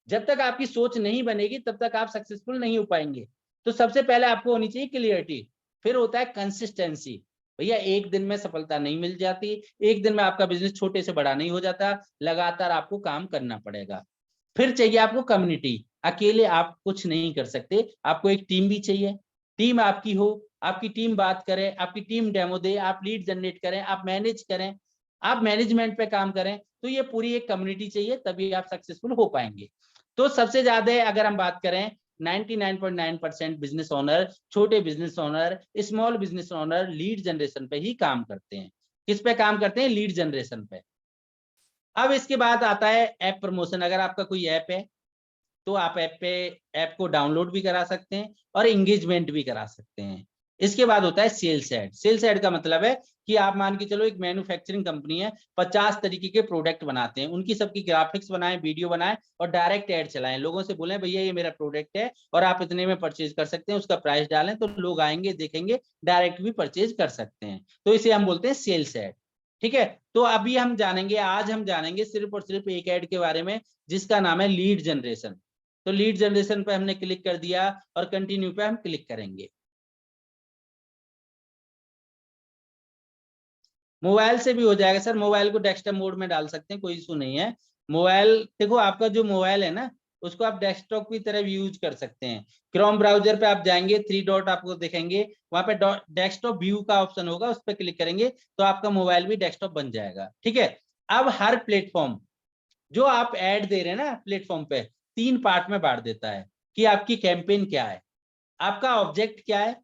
जब तक आपकी सोच नहीं बनेगी तब तक आप सक्सेसफुल नहीं हो पाएंगे। तो सबसे पहले आपको होनी चाहिए क्लियरिटी। फिर होता है कंसिस्टेंसी। भैया एक दिन में सफलता नहीं मिल जाती, एक दिन में आपका बिजनेस छोटे से बड़ा नहीं हो जाता, लगातार आपको काम करना पड़ेगा। फिर चाहिए आपको कम्युनिटी। अकेले आप कुछ नहीं कर सकते, आपको एक टीम भी चाहिए। टीम आपकी हो, आपकी टीम बात करे, आपकी टीम डेमो दे, आप लीड जनरेट करें, आप मैनेज करें, आप मैनेजमेंट पे काम करें। तो ये पूरी एक कम्युनिटी चाहिए, तभी आप सक्सेसफुल हो पाएंगे। तो सबसे ज्यादा अगर हम बात करें 99.9% बिजनेस ओनर, छोटे business owner, small business owner lead generation पे ही काम करते हैं। किस पे काम करते हैं? लीड जनरेशन पे। अब इसके बाद आता है ऐप प्रमोशन। अगर आपका कोई ऐप है तो आप ऐप को डाउनलोड भी करा सकते हैं और एंगेजमेंट भी करा सकते हैं। इसके बाद होता है सेल्स ऐड। सेल्स ऐड का मतलब है कि आप मान के चलो एक मैन्युफैक्चरिंग कंपनी है, 50 तरीके के प्रोडक्ट बनाते हैं, उनकी सबकी ग्राफिक्स बनाएं, वीडियो बनाएं और डायरेक्ट ऐड चलाएं, लोगों से बोलें भैया ये मेरा प्रोडक्ट है और आप इतने में परचेज कर सकते हैं, उसका प्राइस डालें तो लोग आएंगे, देखेंगे, डायरेक्ट भी परचेज कर सकते हैं। तो इसे हम बोलते हैं सेल्स ऐड। ठीक है, तो अभी हम जानेंगे, आज हम जानेंगे सिर्फ और सिर्फ एक ऐड के बारे में जिसका नाम है लीड जनरेशन। तो लीड जनरेशन पे हमने क्लिक कर दिया और कंटिन्यू पे हम क्लिक करेंगे। मोबाइल से भी हो जाएगा सर, मोबाइल को डेस्कटॉप मोड में डाल सकते हैं, कोई इशू नहीं है। मोबाइल देखो, आपका जो मोबाइल है ना उसको आप डेस्कटॉप की तरह भी यूज कर सकते हैं। क्रोम ब्राउजर पे आप जाएंगे, 3 डॉट आपको दिखेंगे, वहां पे डेस्कटॉप व्यू का ऑप्शन होगा, उस पर क्लिक करेंगे तो आपका मोबाइल भी डेस्कटॉप बन जाएगा। ठीक है, अब हर प्लेटफॉर्म जो आप ऐड दे रहे हैं ना प्लेटफॉर्म पे, 3 पार्ट में बांट देता है कि आपकी कैंपेन क्या है, आपका ऑब्जेक्ट क्या है,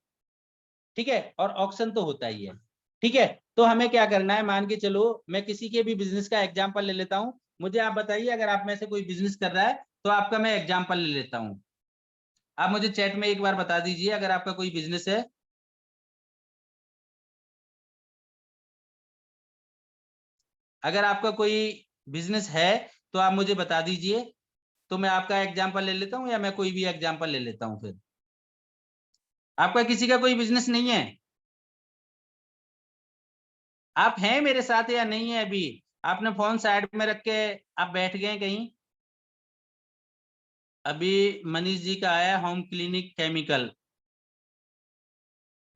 ठीक है, और ऑक्शन तो होता ही है। ठीक है, तो हमें क्या करना है, मान के चलो मैं किसी के भी बिजनेस का एग्जांपल ले लेता हूं। मुझे आप बताइए, अगर आप में से कोई बिजनेस कर रहा है तो आपका मैं एग्जांपल ले लेता हूं। आप मुझे चैट में एक बार बता दीजिए अगर आपका कोई बिजनेस है। अगर आपका कोई बिजनेस है तो आप मुझे बता दीजिए, तो मैं आपका एग्जांपल ले लेता हूं या मैं कोई भी एग्जांपल ले लेता हूं। फिर आपका किसी का कोई बिजनेस नहीं है? आप हैं मेरे साथ या नहीं है? अभी आपने फोन साइड में रख के आप बैठ गए कहीं? अभी मनीष जी का आया, होम क्लिनिक केमिकल,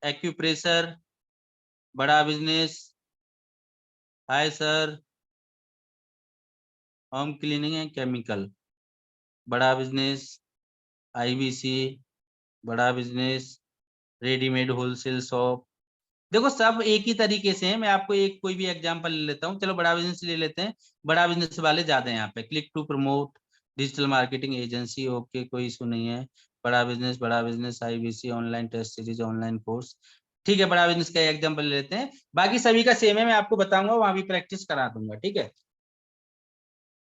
एक्यूप्रेशर, बड़ा business. Hi sir, home cleaning है केमिकल, बड़ा बिजनेस, आईबीसी, बड़ा बिजनेस, रेडीमेड होलसेल शॉप। देखो सब एक ही तरीके से है, मैं आपको एक कोई भी एग्जांपल ले लेता हूँ। चलो बड़ा बिजनेस ले लेते हैं, बड़ा बिजनेस वाले ज्यादा हैं यहाँ पे। Click to promote, digital marketing agency, okay कोई इशू नहीं है। बड़ा business IBC, online test series, online course. ठीक है, बड़ा बिजनेस का एग्जांपल ले लेते हैं, बाकी सभी का सेम है, मैं आपको बताऊंगा, वहां भी प्रैक्टिस करा दूंगा। ठीक है,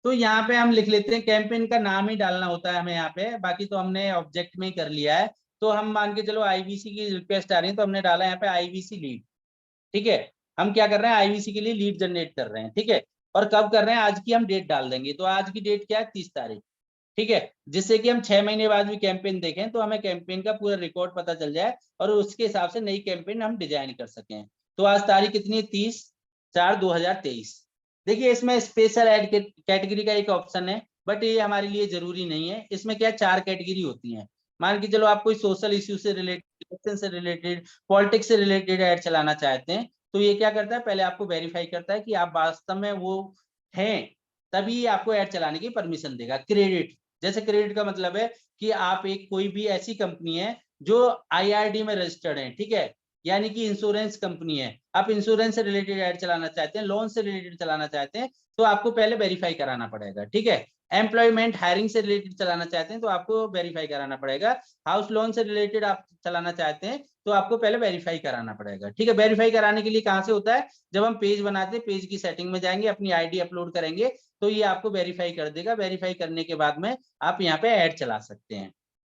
तो यहाँ पे हम लिख लेते हैं, कैंपेन का नाम ही डालना होता है हमें यहाँ पे, बाकी तो हमने ऑब्जेक्ट में ही कर लिया है। तो हम मान के चलो आईबीसी की रिक्वेस्ट आ रही है तो हमने डाला यहाँ पे आईबीसी लीड। ठीक है, हम क्या कर रहे हैं, आईबीसी के लिए लीड जनरेट कर रहे हैं। ठीक है, और कब कर रहे हैं, आज की हम डेट डाल देंगे। तो आज की डेट क्या है, 30 तारीख। ठीक है, जिससे कि हम 6 महीने बाद भी कैंपेन देखें तो हमें कैंपेन का पूरा रिकॉर्ड पता चल जाए और उसके हिसाब से नई कैंपेन हम डिजाइन कर सकें। तो आज तारीख कितनी है, 30/4/2023। देखिए इसमें स्पेशल एड कैटेगरी का एक ऑप्शन है, बट ये हमारे लिए जरूरी नहीं है। इसमें क्या 4 कैटेगरी होती है। मान के चलो आप कोई सोशल इश्यू से रिलेटेड, इलेक्शन से रिलेटेड, पॉलिटिक्स से रिलेटेड ऐड चलाना चाहते हैं, तो ये क्या करता है, पहले आपको वेरीफाई करता है कि आप वास्तव में वो हैं, तभी ये आपको ऐड चलाने की परमिशन देगा। क्रेडिट, जैसे क्रेडिट का मतलब है कि आप एक कोई भी ऐसी कंपनी है जो आईआरडी में रजिस्टर्ड है, ठीक है, यानी कि इंश्योरेंस कंपनी है, आप इंश्योरेंस से रिलेटेड ऐड चलाना चाहते हैं, लोन से रिलेटेड चलाना चाहते हैं, तो आपको पहले वेरीफाई कराना पड़ेगा। ठीक है, एम्प्लॉयमेंट हायरिंग से रिलेटेड चलाना चाहते हैं तो आपको वेरीफाई कराना पड़ेगा। हाउस लोन से रिलेटेड आप चलाना चाहते हैं तो आपको पहले वेरीफाई कराना पड़ेगा। ठीक है, वेरीफाई कराने के लिए कहाँ से होता है, जब हम पेज बनाते हैं, पेज की सेटिंग में जाएंगे, अपनी आईडी अपलोड करेंगे तो ये आपको वेरीफाई कर देगा। वेरीफाई करने के बाद में आप यहाँ पे ऐड चला सकते हैं।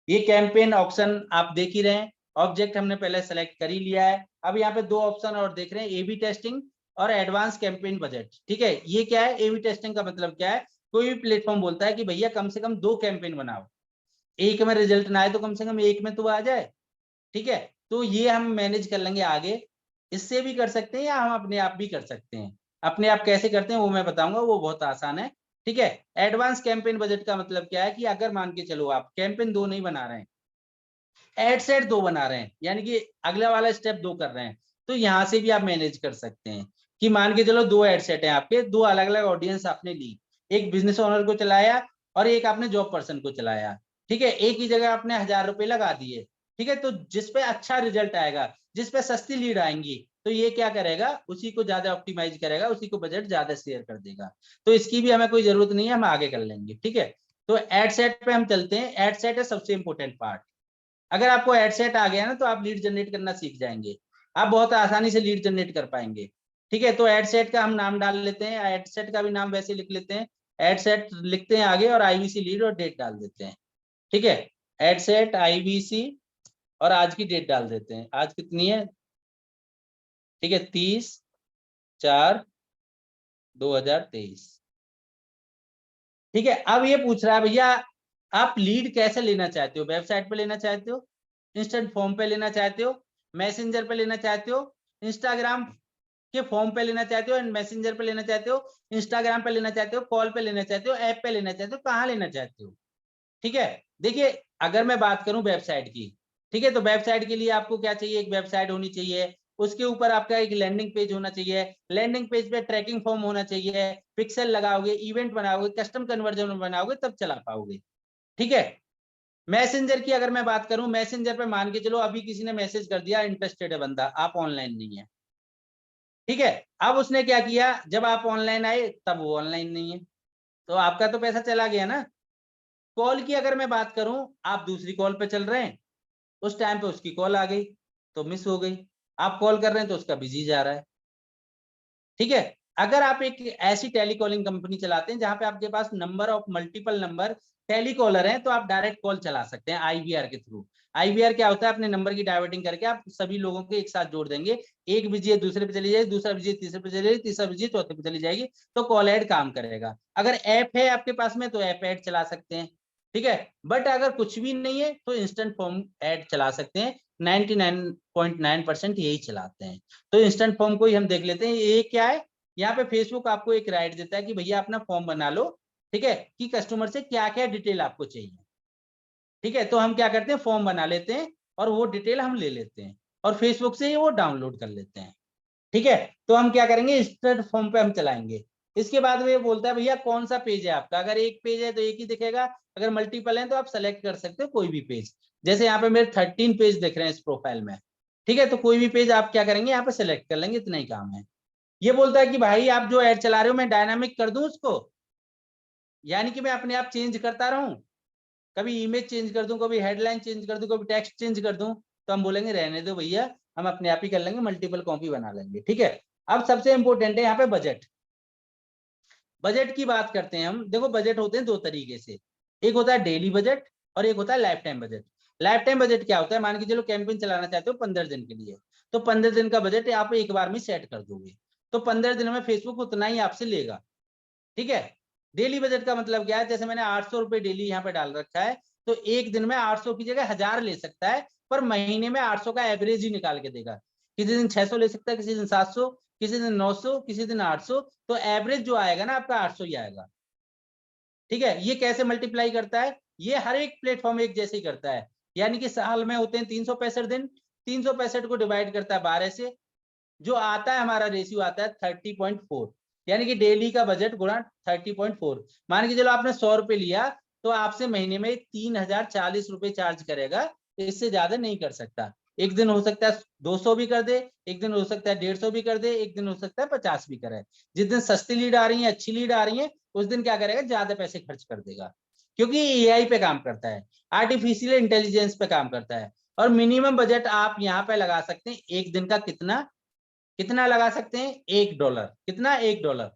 ये कैंपेन ऑप्शन आप देख ही रहे हैं, ऑब्जेक्ट हमने पहले सेलेक्ट कर ही लिया है। अब यहाँ पे 2 ऑप्शन और देख रहे हैं, एबी टेस्टिंग और एडवांस कैंपेन बजट। ठीक है, ये क्या है, एबी टेस्टिंग का मतलब क्या है, कोई भी प्लेटफॉर्म बोलता है कि भैया कम से कम 2 कैंपेन बनाओ, एक में रिजल्ट ना आए तो कम से कम एक में तो आ जाए, ठीक है। तो ये हम मैनेज कर लेंगे आगे, इससे भी कर सकते हैं या हम अपने आप भी कर सकते हैं। अपने आप कैसे करते हैं वो मैं बताऊंगा, वो बहुत आसान है, ठीक है। एडवांस कैंपेन बजट का मतलब क्या है कि अगर मान के चलो आप कैंपेन 2 नहीं बना रहे हैं, एड सेट 2 बना रहे हैं, यानी कि अगला वाला स्टेप 2 कर रहे हैं, तो यहां से भी आप मैनेज कर सकते हैं कि मान के चलो 2 एड सेट है आपके, 2 अलग अलग ऑडियंस आपने ली, एक बिजनेस ओनर को चलाया और एक आपने जॉब पर्सन को चलाया, ठीक है। एक ही जगह आपने 1000 रुपए लगा दिए, ठीक है। तो जिसपे अच्छा रिजल्ट आएगा, जिसपे सस्ती लीड आएंगी, तो ये क्या करेगा, उसी को ज्यादा ऑप्टिमाइज करेगा, उसी को बजट ज्यादा शेयर कर देगा। तो इसकी भी हमें कोई जरूरत नहीं है, हम आगे कर लेंगे, ठीक है। तो एड सेट पे हम चलते हैं। एड सेट है सबसे इंपॉर्टेंट पार्ट। अगर आपको एड सेट आ गया ना तो आप लीड जनरेट करना सीख जाएंगे, आप बहुत आसानी से लीड जनरेट कर पाएंगे, ठीक है। तो एड सेट का हम नाम डाल लेते हैं, एड सेट का भी नाम वैसे लिख लेते हैं, एड सेट लिखते हैं आगे और आईवीसी लीड और डेट डाल देते हैं, ठीक है। एड सेट आईवीसी और आज की डेट डाल देते हैं, आज कितनी है, ठीक है, 30/4/2023, ठीक है। अब ये पूछ रहा है भैया आप लीड कैसे लेना चाहते हो, वेबसाइट पे लेना चाहते हो, इंस्टेंट फॉर्म पे लेना चाहते हो, मैसेंजर पे लेना चाहते हो, इंस्टाग्राम के फॉर्म पे लेना चाहते हो, मैसेंजर पे लेना चाहते हो, इंस्टाग्राम पे लेना चाहते हो, कॉल पे लेना चाहते हो, ऐप पे लेना चाहते हो, कहाँ लेना चाहते हो, ठीक है। देखिए अगर मैं बात करूं वेबसाइट की, ठीक है, तो वेबसाइट के लिए आपको क्या चाहिए, एक वेबसाइट होनी चाहिए, उसके ऊपर आपका एक लैंडिंग पेज होना चाहिए, लैंडिंग पेज पे ट्रैकिंग फॉर्म होना चाहिए, पिक्सल लगाओगे, इवेंट बनाओगे, कस्टम कन्वर्जन बनाओगे, तब चला पाओगे, ठीक है। मैसेंजर की अगर मैं बात करूं, मैसेंजर पे मान के चलो अभी किसी ने मैसेज कर दिया, इंटरेस्टेड है बंदा, आप ऑनलाइन नहीं है, ठीक है। अब उसने क्या किया, जब आप ऑनलाइन आए तब वो ऑनलाइन नहीं है, तो आपका तो पैसा चला गया ना। कॉल की अगर मैं बात करूं, आप दूसरी कॉल पे चल रहे हैं, उस टाइम पे उसकी कॉल आ गई तो मिस हो गई, आप कॉल कर रहे हैं तो उसका बिजी जा रहा है, ठीक है। अगर आप एक ऐसी टेलीकॉलिंग कंपनी चलाते हैं जहां पे आपके पास number of multiple number telecaller हैं, तो आप डायरेक्ट कॉल चला सकते हैं आईवीआर के थ्रू। आईवीआर क्या होता है, अपने नंबर की डाइवर्टिंग करके आप सभी लोगों को एक साथ जोड़ देंगे, एक बिजी है दूसरे पे चली जाएगी, दूसरा बिजी तीसरे पे चली जाएगी, तीसरा बिजी चौथे पे चली जाएगी, तो कॉल ऐड काम करेगा। अगर ऐप है आपके पास में तो ऐप ऐड चला सकते हैं, ठीक है। बट अगर कुछ भी नहीं है तो इंस्टेंट फॉर्म ऐड चला सकते हैं, 99.9% यही चलाते हैं। तो इंस्टेंट फॉर्म को ही हम देख लेते हैं, ये क्या है, यहाँ पे फेसबुक आपको एक राइट देता है कि भैया अपना फॉर्म बना लो, ठीक है, कि कस्टमर से क्या क्या डिटेल आपको चाहिए, ठीक है। तो हम क्या करते हैं, फॉर्म बना लेते हैं और वो डिटेल हम ले लेते हैं और फेसबुक से ही वो डाउनलोड कर लेते हैं, ठीक है। तो हम क्या करेंगे, इंस्टेंट फॉर्म पे हम चलाएंगे। इसके बाद में ये बोलता है भैया कौन सा पेज है आपका, अगर एक पेज है तो एक ही दिखेगा, अगर मल्टीपल है तो आप सेलेक्ट कर सकते हो कोई भी पेज। जैसे यहाँ पे मेरे 13 पेज दिख रहे हैं इस प्रोफाइल में, ठीक है। तो कोई भी पेज आप क्या करेंगे, यहाँ पे सेलेक्ट कर लेंगे, इतना ही काम है। ये बोलता है कि भाई आप जो ऐड चला रहे हो मैं डायनामिक कर दूं उसको, यानी कि मैं अपने आप चेंज करता रहूं, कभी इमेज चेंज कर दूं, कभी हेडलाइन चेंज कर दूं, कभी टेक्स्ट चेंज कर दूं, तो हम बोलेंगे रहने दो भैया, हम अपने आप ही कर लेंगे, मल्टीपल कॉपी बना लेंगे, ठीक है। अब सबसे इंपॉर्टेंट है यहाँ पे बजट। बजट की बात करते हैं हम, देखो बजट होते हैं 2 तरीके से, एक होता है डेली बजट और एक होता है life time budget. Life time budget क्या होता है, मान के चलो कैंपेन चलाना चाहते हो 15 दिन के लिए, तो 15 दिन का बजट आप एक बार में सेट कर दोगे, तो 15 दिन में फेसबुक उतना ही आपसे लेगा, ठीक है। डेली बजट का मतलब क्या है, जैसे मैंने 800 रुपए डेली यहाँ पे डाल रखा है, तो एक दिन में 800 की जगह 1000 ले सकता है, पर महीने में 800 का एवरेज ही निकाल के देगा। किसी दिन 600 ले सकता है, किसी दिन 700, किसी दिन 900, किसी दिन 800, तो एवरेज जो आएगा ना आपका 800 ही आएगा, ठीक है। ये कैसे मल्टीप्लाई करता है, ये हर एक प्लेटफॉर्म एक जैसे ही करता है, यानी कि साल में होते हैं 365 दिन, 365 को डिवाइड करता है 12 से, जो आता है हमारा रेशियो आता है 30.4, यानी कि डेली का बजट गुणा 30.4। मान के चलो आपने 100 रुपए लिया, तो आपसे महीने में 3040 रुपए चार्ज करेगा, इससे ज्यादा नहीं कर सकता। एक दिन हो सकता है 200 भी कर दे, एक दिन हो सकता है 150 भी कर दे, एक दिन हो सकता है 50 भी करे। जिस दिन सस्ती लीड आ रही है, अच्छी लीड आ रही है, उस दिन क्या करेगा, ज्यादा पैसे खर्च कर देगा, क्योंकि एआई पे काम करता है, आर्टिफिशियल इंटेलिजेंस पे काम करता है। और मिनिमम बजट आप यहाँ पे लगा सकते हैं एक दिन का, कितना कितना लगा सकते हैं, $1, कितना, $1,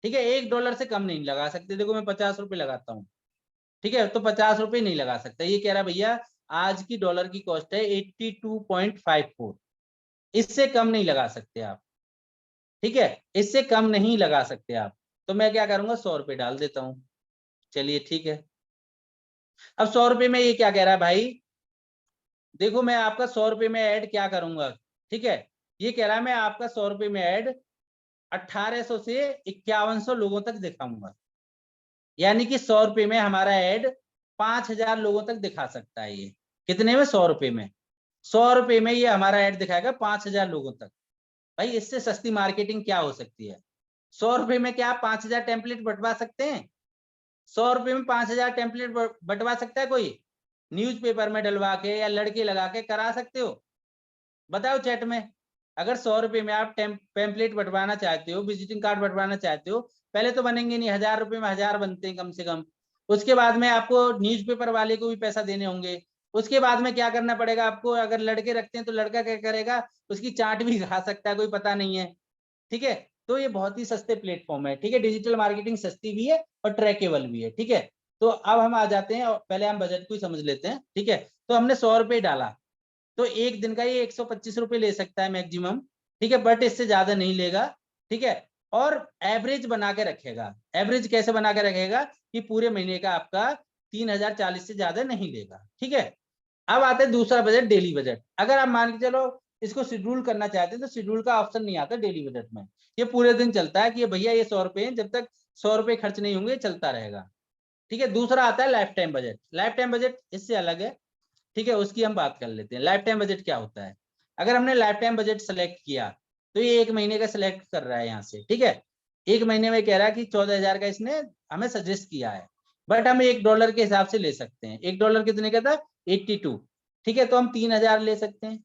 ठीक है। $1 से कम नहीं लगा सकते, देखो मैं 50 रुपए लगाता हूँ, ठीक है, तो 50 रुपए नहीं लगा सकता। ये कह रहा भैया आज की डॉलर की कॉस्ट है 82.54, इससे कम नहीं लगा सकते आप, ठीक है, इससे कम नहीं लगा सकते आप। तो मैं क्या करूंगा 100 रुपये डाल देता हूँ। चलिए ठीक है। अब 100 रुपये में ये क्या कह रहा है भाई, देखो मैं आपका 100 रुपये में ऐड क्या करूंगा, ठीक है। ये कह रहा है मैं आपका 100 रुपये में ऐड 1800 से 5100 लोगों तक दिखाऊंगा। यानी कि 100 रुपये में हमारा ऐड 5000 लोगों तक दिखा सकता है। ये कितने में, 100 रुपये में। 100 रुपये में ये हमारा ऐड दिखाएगा 5000 लोगों तक। भाई इससे सस्ती मार्केटिंग क्या हो सकती है। 100 रुपये में क्या आप 5000 टेम्पलेट बंटवा सकते हैं? 100 रुपये में 5000 टेम्पलेट बंटवा सकता है कोई? न्यूज़पेपर में डलवा के या लड़के लगा के करा सकते हो? बताओ चैट में। अगर 100 रुपये में आप टेम्पलेट बंटवाना चाहते हो, विजिटिंग कार्ड बंटवाना चाहते हो, पहले तो बनेंगे नहीं, 1000 रुपये में 1000 बनते हैं कम से कम। उसके बाद में आपको न्यूज़पेपर वाले को भी पैसा देने होंगे। उसके बाद में क्या करना पड़ेगा आपको, अगर लड़के रखते हैं तो लड़का क्या करेगा, उसकी चाट भी खा सकता है, कोई पता नहीं है। ठीक है, तो ये बहुत ही सस्ते प्लेटफॉर्म है। ठीक है, डिजिटल मार्केटिंग सस्ती भी है और ट्रैकेबल भी है। ठीक है, तो अब हम आ जाते हैं, पहले हम बजट को ही समझ लेते हैं। ठीक है, तो हमने 100 रुपये डाला, तो एक दिन का ये 125 रुपये ले सकता है मैक्सिमम। ठीक है, बट इससे ज्यादा नहीं लेगा। ठीक है, और एवरेज बना के रखेगा। एवरेज कैसे बना के रखेगा कि पूरे महीने का आपका 3040 से ज्यादा नहीं लेगा। ठीक है, अब आता है दूसरा बजट, डेली बजट। अगर आप मान के चलो इसको शेड्यूल करना चाहते हैं तो शेड्यूल का ऑप्शन नहीं आता डेली बजट में। ये पूरे दिन चलता है कि ये भैया ये 100 रुपये जब तक 100 रुपये खर्च नहीं होंगे चलता रहेगा। ठीक है, दूसरा आता है life time budget. Life time budget इससे अलग है। ठीक है, उसकी हम बात कर लेते हैं। लाइफ टाइम बजट क्या होता है। अगर हमने लाइफ टाइम बजट सेलेक्ट किया तो ये 1 महीने का सिलेक्ट कर रहा है यहाँ से। ठीक है, 1 महीने में कह रहा है कि 14,000 का इसने हमें सजेस्ट किया है, बट हम $1 के हिसाब से ले सकते हैं। $1 कितने का था, 82। ठीक है, तो हम 3000 ले सकते हैं।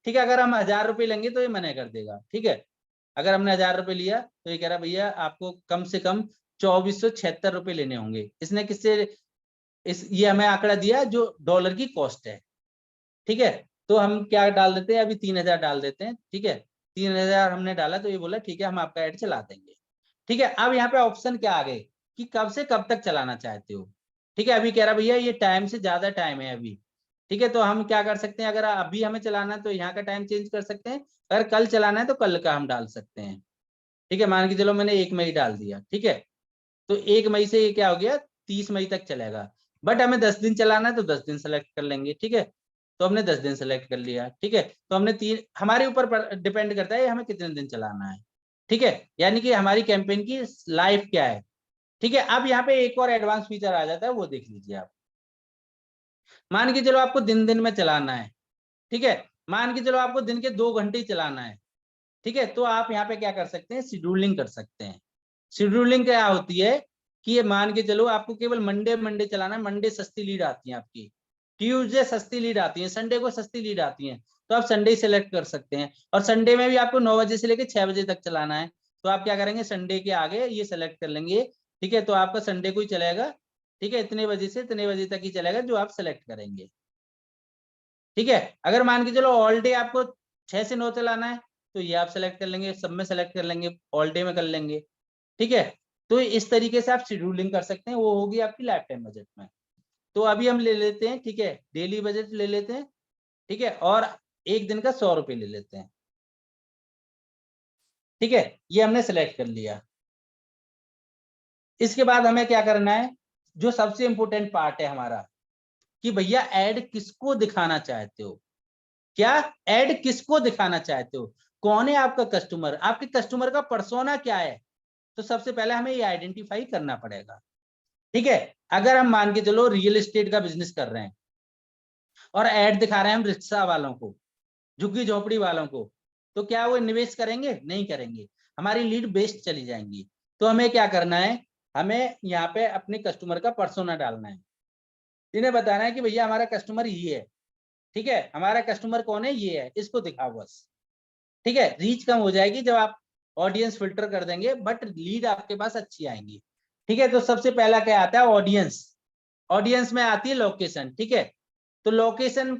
ठीक है, अगर हम 1000 रुपये लेंगे तो ये मना कर देगा। ठीक है, अगर हमने 1000 रुपये लिया तो ये कह रहा भैया आपको कम से कम 2476 रुपये लेने होंगे। इसने किससे ये हमें आंकड़ा दिया जो डॉलर की कॉस्ट है। ठीक है, तो हम क्या डाल देते हैं, अभी 3000 डाल देते हैं। ठीक है, 3000 हमने डाला तो ये बोला ठीक है हम आपका ऐड चला देंगे। ठीक है, अब यहाँ पे ऑप्शन क्या आ गए कि कब से कब तक चलाना चाहते हो। ठीक है, अभी कह रहा भैया ये टाइम से ज्यादा टाइम है अभी। ठीक है, तो हम क्या कर सकते हैं, अगर अभी हमें चलाना है तो यहाँ का टाइम चेंज कर सकते हैं, अगर कल चलाना है तो कल का हम डाल सकते हैं। ठीक है, मान के चलो मैंने 1 मई डाल दिया। ठीक है, तो 1 मई से ये क्या हो गया, 30 मई तक चलेगा। बट हमें 10 दिन चलाना है तो 10 दिन सेलेक्ट कर लेंगे। ठीक है, तो हमने 10 दिन सेलेक्ट कर लिया। ठीक है, तो हमने हमारे ऊपर डिपेंड करता है हमें कितने दिन चलाना है। ठीक है, यानी कि हमारी कैंपेन की लाइफ क्या है। ठीक है, अब यहाँ पे एक और एडवांस फीचर आ जाता है, वो देख लीजिए आप। मान के चलो आपको दिन दिन में चलाना है। ठीक है, मान के चलो आपको दिन के 2 घंटे ही चलाना है। ठीक है, तो आप यहाँ पे क्या कर सकते हैं, शेड्यूलिंग कर सकते हैं। शेड्यूलिंग क्या होती है कि ये मान के चलो आपको केवल मंडे मंडे चलाना है। मंडे सस्ती लीड आती है आपकी, ट्यूसडे सस्ती लीड आती है, संडे को सस्ती लीड आती है, तो आप संडे सेलेक्ट कर सकते हैं। और संडे में भी आपको 9 बजे से लेकर 6 बजे तक चलाना है, तो आप क्या करेंगे, संडे के आगे ये सेलेक्ट कर लेंगे। ठीक है, तो आपका संडे को ही चलेगा। ठीक है, इतने बजे से इतने बजे तक ही चलेगा जो आप सेलेक्ट करेंगे। ठीक है, अगर मान के चलो ऑल डे आपको 6 से 9 चलाना है तो ये आप सेलेक्ट कर लेंगे, सब में सेलेक्ट कर लेंगे, ऑल डे में कर लेंगे। ठीक है, तो इस तरीके से आप शेड्यूलिंग कर सकते हैं, वो होगी आपकी लाइफ टाइम बजट में। तो अभी हम ले लेते हैं, ठीक है, डेली बजट ले लेते हैं। ठीक है, और एक दिन का 100 रुपये ले लेते हैं। ठीक है, ये हमने सेलेक्ट कर लिया। इसके बाद हमें क्या करना है, जो सबसे इंपॉर्टेंट पार्ट है हमारा, कि भैया ऐड किसको दिखाना चाहते हो। क्या ऐड किसको दिखाना चाहते हो, कौन है आपका कस्टमर, आपके कस्टमर का पर्सोना क्या है। तो सबसे पहले हमें ये आइडेंटिफाई करना पड़ेगा। ठीक है, अगर हम मान के चलो रियल एस्टेट का बिजनेस कर रहे हैं और ऐड दिखा रहे हैं हम रिक्शा वालों को, झुग्गी झोपड़ी वालों को, तो क्या वो निवेश करेंगे, नहीं करेंगे, हमारी लीड बेस्ड चली जाएंगी। तो हमें क्या करना है, हमें यहाँ पे अपने कस्टमर का पर्सोना डालना है। इन्हें बताना है कि भैया हमारा कस्टमर ये है। ठीक है, हमारा कस्टमर कौन है, ये है, इसको दिखाओ बस। ठीक है, रीच कम हो जाएगी जब आप ऑडियंस फिल्टर कर देंगे, बट लीड आपके पास अच्छी आएंगी। ठीक है, तो सबसे पहला क्या आता है, ऑडियंस। ऑडियंस में आती है लोकेशन। ठीक है, तो लोकेशन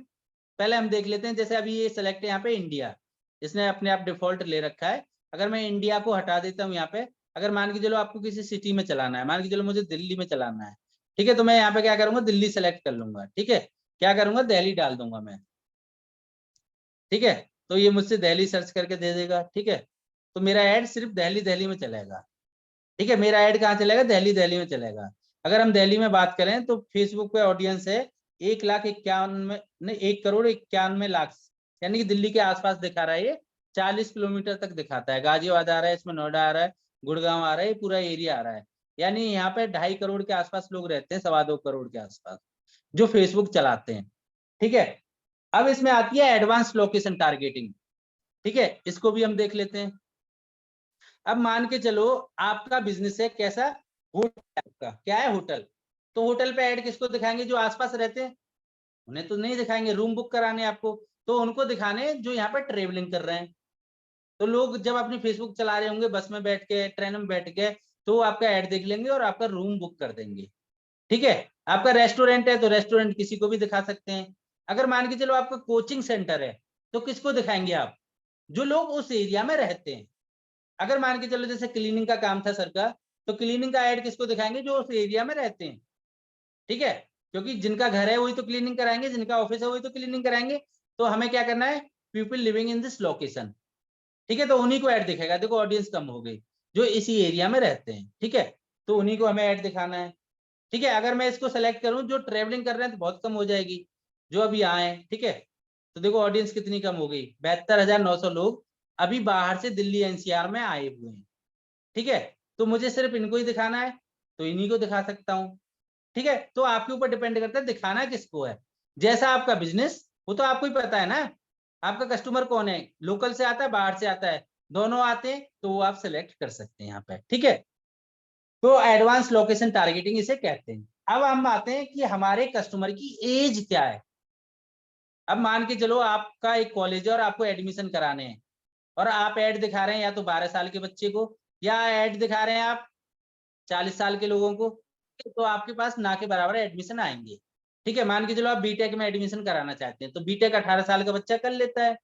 पहले हम देख लेते हैं। जैसे अभी ये सेलेक्ट है यहाँ पे इंडिया, इसने अपने आप डिफॉल्ट ले रखा है। अगर मैं इंडिया को हटा देता हूँ यहाँ पे, अगर मान के चलो आपको किसी सिटी में चलाना है, मान के चलो मुझे दिल्ली में चलाना है। ठीक है, तो मैं यहाँ पे क्या करूंगा, दिल्ली सेलेक्ट कर लूंगा। ठीक है, क्या करूंगा, दिल्ली डाल दूंगा मैं। ठीक है, तो ये मुझसे दिल्ली सर्च करके दे देगा। ठीक है, तो मेरा ऐड सिर्फ दिल्ली दिल्ली में चलेगा। ठीक है, मेरा ऐड कहाँ चलेगा, दिल्ली में चलेगा। अगर हम दिल्ली में बात करें तो फेसबुक पे ऑडियंस है 1,91 नहीं 1,91,00,000, यानी कि दिल्ली के आसपास दिखा रहा है ये, 40 किलोमीटर तक दिखाता है। गाजियाबाद आ रहा है, इसमें नोएडा आ रहा है, गुड़गांव आ रहा है, पूरा एरिया आ रहा है। यानी यहाँ पे 2.5 करोड़ के आसपास लोग रहते हैं, 2.25 करोड़ के आसपास जो फेसबुक चलाते हैं। ठीक है, अब इसमें आती है एडवांस लोकेशन टारगेटिंग। ठीक है, इसको भी हम देख लेते हैं। अब मान के चलो आपका बिजनेस है कैसा, होटल आपका क्या है, होटल। तो होटल पे ऐड किसको दिखाएंगे, जो आसपास रहते हैं, उन्हें तो नहीं दिखाएंगे, रूम बुक कराने आपको, तो उनको दिखाने जो यहाँ पर ट्रेवलिंग कर रहे हैं। तो लोग जब अपनी फेसबुक चला रहे होंगे, बस में बैठ के, ट्रेन में बैठ के, तो आपका ऐड देख लेंगे और आपका रूम बुक कर देंगे। ठीक है, आपका रेस्टोरेंट है तो रेस्टोरेंट किसी को भी दिखा सकते हैं। अगर मान के चलो आपका कोचिंग सेंटर है तो किसको दिखाएंगे आप, जो लोग उस एरिया में रहते हैं। अगर मान के चलो जैसे क्लीनिंग का काम था सर का, तो क्लीनिंग का ऐड किसको दिखाएंगे, जो उस एरिया में रहते हैं। ठीक है, क्योंकि जिनका घर है वही तो क्लीनिंग कराएंगे, जिनका ऑफिस है वही तो क्लीनिंग कराएंगे। तो हमें क्या करना है, people living in this location. ठीक है, तो उन्हीं को ऐड दिखेगा। देखो ऑडियंस कम हो गई, जो इसी एरिया में रहते हैं। ठीक है, तो उन्हीं को हमें ऐड दिखाना है। ठीक है, अगर मैं इसको सेलेक्ट करूं, जो ट्रेवलिंग कर रहे हैं तो बहुत कम हो जाएगी, जो अभी आए। ठीक है, तो देखो ऑडियंस कितनी कम हो गई, 72,900 लोग अभी बाहर से दिल्ली एनसीआर में आए हुए हैं। ठीक है, तो मुझे सिर्फ इनको ही दिखाना है, तो इन्हीं को दिखा सकता हूँ। ठीक है, तो आपके ऊपर डिपेंड करता है दिखाना किसको है। जैसा आपका बिजनेस, वो तो आपको ही पता है ना, आपका कस्टमर कौन है, लोकल से आता है बाहर से आता है, दोनों आते हैं, तो वो आप सिलेक्ट कर सकते हैं यहाँ पे। ठीक है, तो एडवांस लोकेशन टारगेटिंग इसे कहते हैं। अब हम आते हैं कि हमारे कस्टमर की एज क्या है। अब मान के चलो आपका एक कॉलेज है और आपको एडमिशन कराने हैं, और आप ऐड दिखा रहे हैं या तो 12 साल के बच्चे को, या ऐड दिखा रहे हैं आप 40 साल के लोगों को, तो आपके पास ना के बराबर एडमिशन आएंगे। ठीक है, मान के चलो आप बीटेक में एडमिशन कराना चाहते हैं, तो बीटेक 18 साल का बच्चा कर लेता है,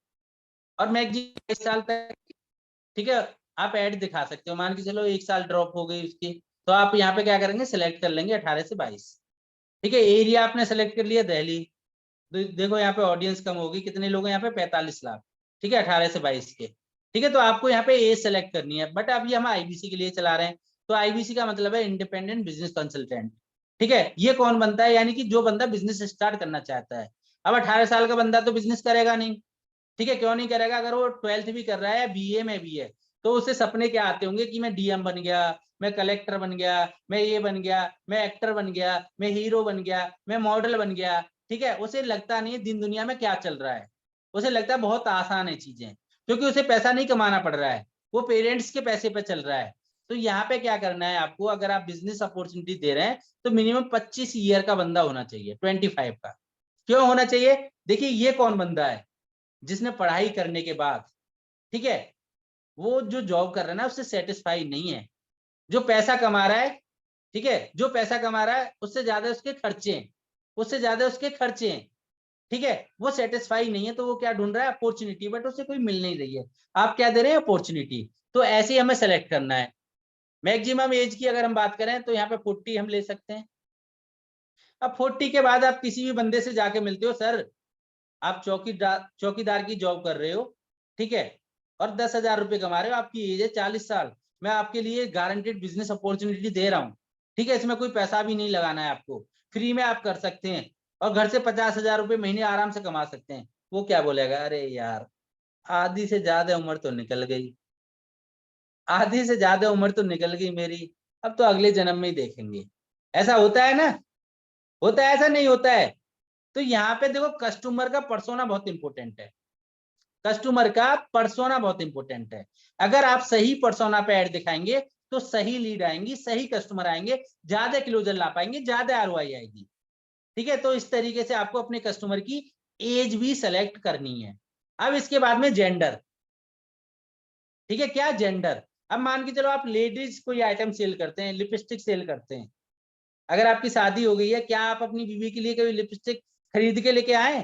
और मैक्सिमम 22 साल तक। ठीक है, आप ऐड दिखा सकते हो। मान के चलो 1 साल ड्रॉप हो गई उसकी, तो आप यहाँ पे क्या करेंगे, सिलेक्ट कर लेंगे 18 से 22। ठीक है, एरिया आपने सेलेक्ट कर लिया दिल्ली, देखो यहाँ पे ऑडियंस कम होगी, कितने लोग हैं यहाँ पे, 45 लाख। ठीक है, 18 से 22 के। ठीक है, तो आपको यहाँ पे एज सेलेक्ट करनी है, बट अभी हम आईबीसी के लिए चला रहे हैं, तो आईबीसी का मतलब है इंडिपेंडेंट बिजनेस कंसल्टेंट। ठीक है, ये कौन बनता है, यानी कि जो बंदा बिजनेस स्टार्ट करना चाहता है। अब 18 साल का बंदा तो बिजनेस करेगा नहीं। ठीक है, क्यों नहीं करेगा, अगर वो 12th भी कर रहा है या बीए में भी है, तो उसे सपने क्या आते होंगे कि मैं डीएम बन गया, मैं कलेक्टर बन गया, मैं ये बन गया, मैं एक्टर बन गया, मैं हीरो बन गया, मैं मॉडल बन गया। ठीक है, उसे लगता नहीं है दिन दुनिया में क्या चल रहा है, उसे लगता है बहुत आसान है चीजें, क्योंकि उसे पैसा नहीं कमाना पड़ रहा है, वो पेरेंट्स के पैसे पे चल रहा है। तो यहाँ पे क्या करना है आपको, अगर आप बिजनेस अपॉर्चुनिटी दे रहे हैं, तो मिनिमम 25 ईयर का बंदा होना चाहिए, 25 का। क्यों होना चाहिए, देखिए ये कौन बंदा है, जिसने पढ़ाई करने के बाद, ठीक है, वो जो जॉब कर रहा है ना उससे सेटिस्फाई नहीं है, जो पैसा कमा रहा है, ठीक है, जो पैसा कमा रहा है उससे ज्यादा उसके खर्चे हैं, उससे ज्यादा उसके खर्चे हैं। ठीक है, वो सेटिस्फाई नहीं है, तो वो क्या ढूंढ रहा है, अपॉर्चुनिटी, बट उसे कोई मिल नहीं रही है। आप क्या दे रहे हैं, अपॉर्चुनिटी। तो ऐसे ही हमें सेलेक्ट करना है। मैक्सिमम एज की अगर हम बात करें तो यहाँ पे 40 हम ले सकते हैं। अब 40 के बाद आप किसी भी बंदे से जाके मिलते हो, सर आप चौकीदार की जॉब कर रहे हो, ठीक है, और 10,000 रुपए कमा रहे हो, आपकी एज है 40 साल, मैं आपके लिए गारंटेड बिजनेस अपॉर्चुनिटी दे रहा हूँ। ठीक है, इसमें कोई पैसा भी नहीं लगाना है आपको, फ्री में आप कर सकते हैं, और घर से 50,000 रुपए महीने आराम से कमा सकते हैं। वो क्या बोलेगा, अरे यार आधी से ज्यादा उम्र तो निकल गई, आधी से ज्यादा उम्र तो निकल गई मेरी, अब तो अगले जन्म में ही देखेंगे। ऐसा होता है ना, होता है, ऐसा नहीं होता है। तो यहाँ पे देखो कस्टमर का पर्सोना बहुत इंपॉर्टेंट है, कस्टमर का पर्सोना बहुत इंपॉर्टेंट है। अगर आप सही पर्सोना पे ऐड दिखाएंगे तो सही लीड आएंगी, सही कस्टमर आएंगे, ज्यादा क्लोजर ला पाएंगे, ज्यादा आरओआई आएगी। ठीक है, तो इस तरीके से आपको अपने कस्टमर की एज भी सेलेक्ट करनी है। अब इसके बाद में जेंडर। ठीक है, क्या जेंडर, अब मान के चलो आप लेडीज कोई आइटम सेल करते हैं, लिपस्टिक सेल करते हैं, अगर आपकी शादी हो गई है, क्या आप अपनी बीवी के लिए कभी लिपस्टिक खरीद के लेके आए,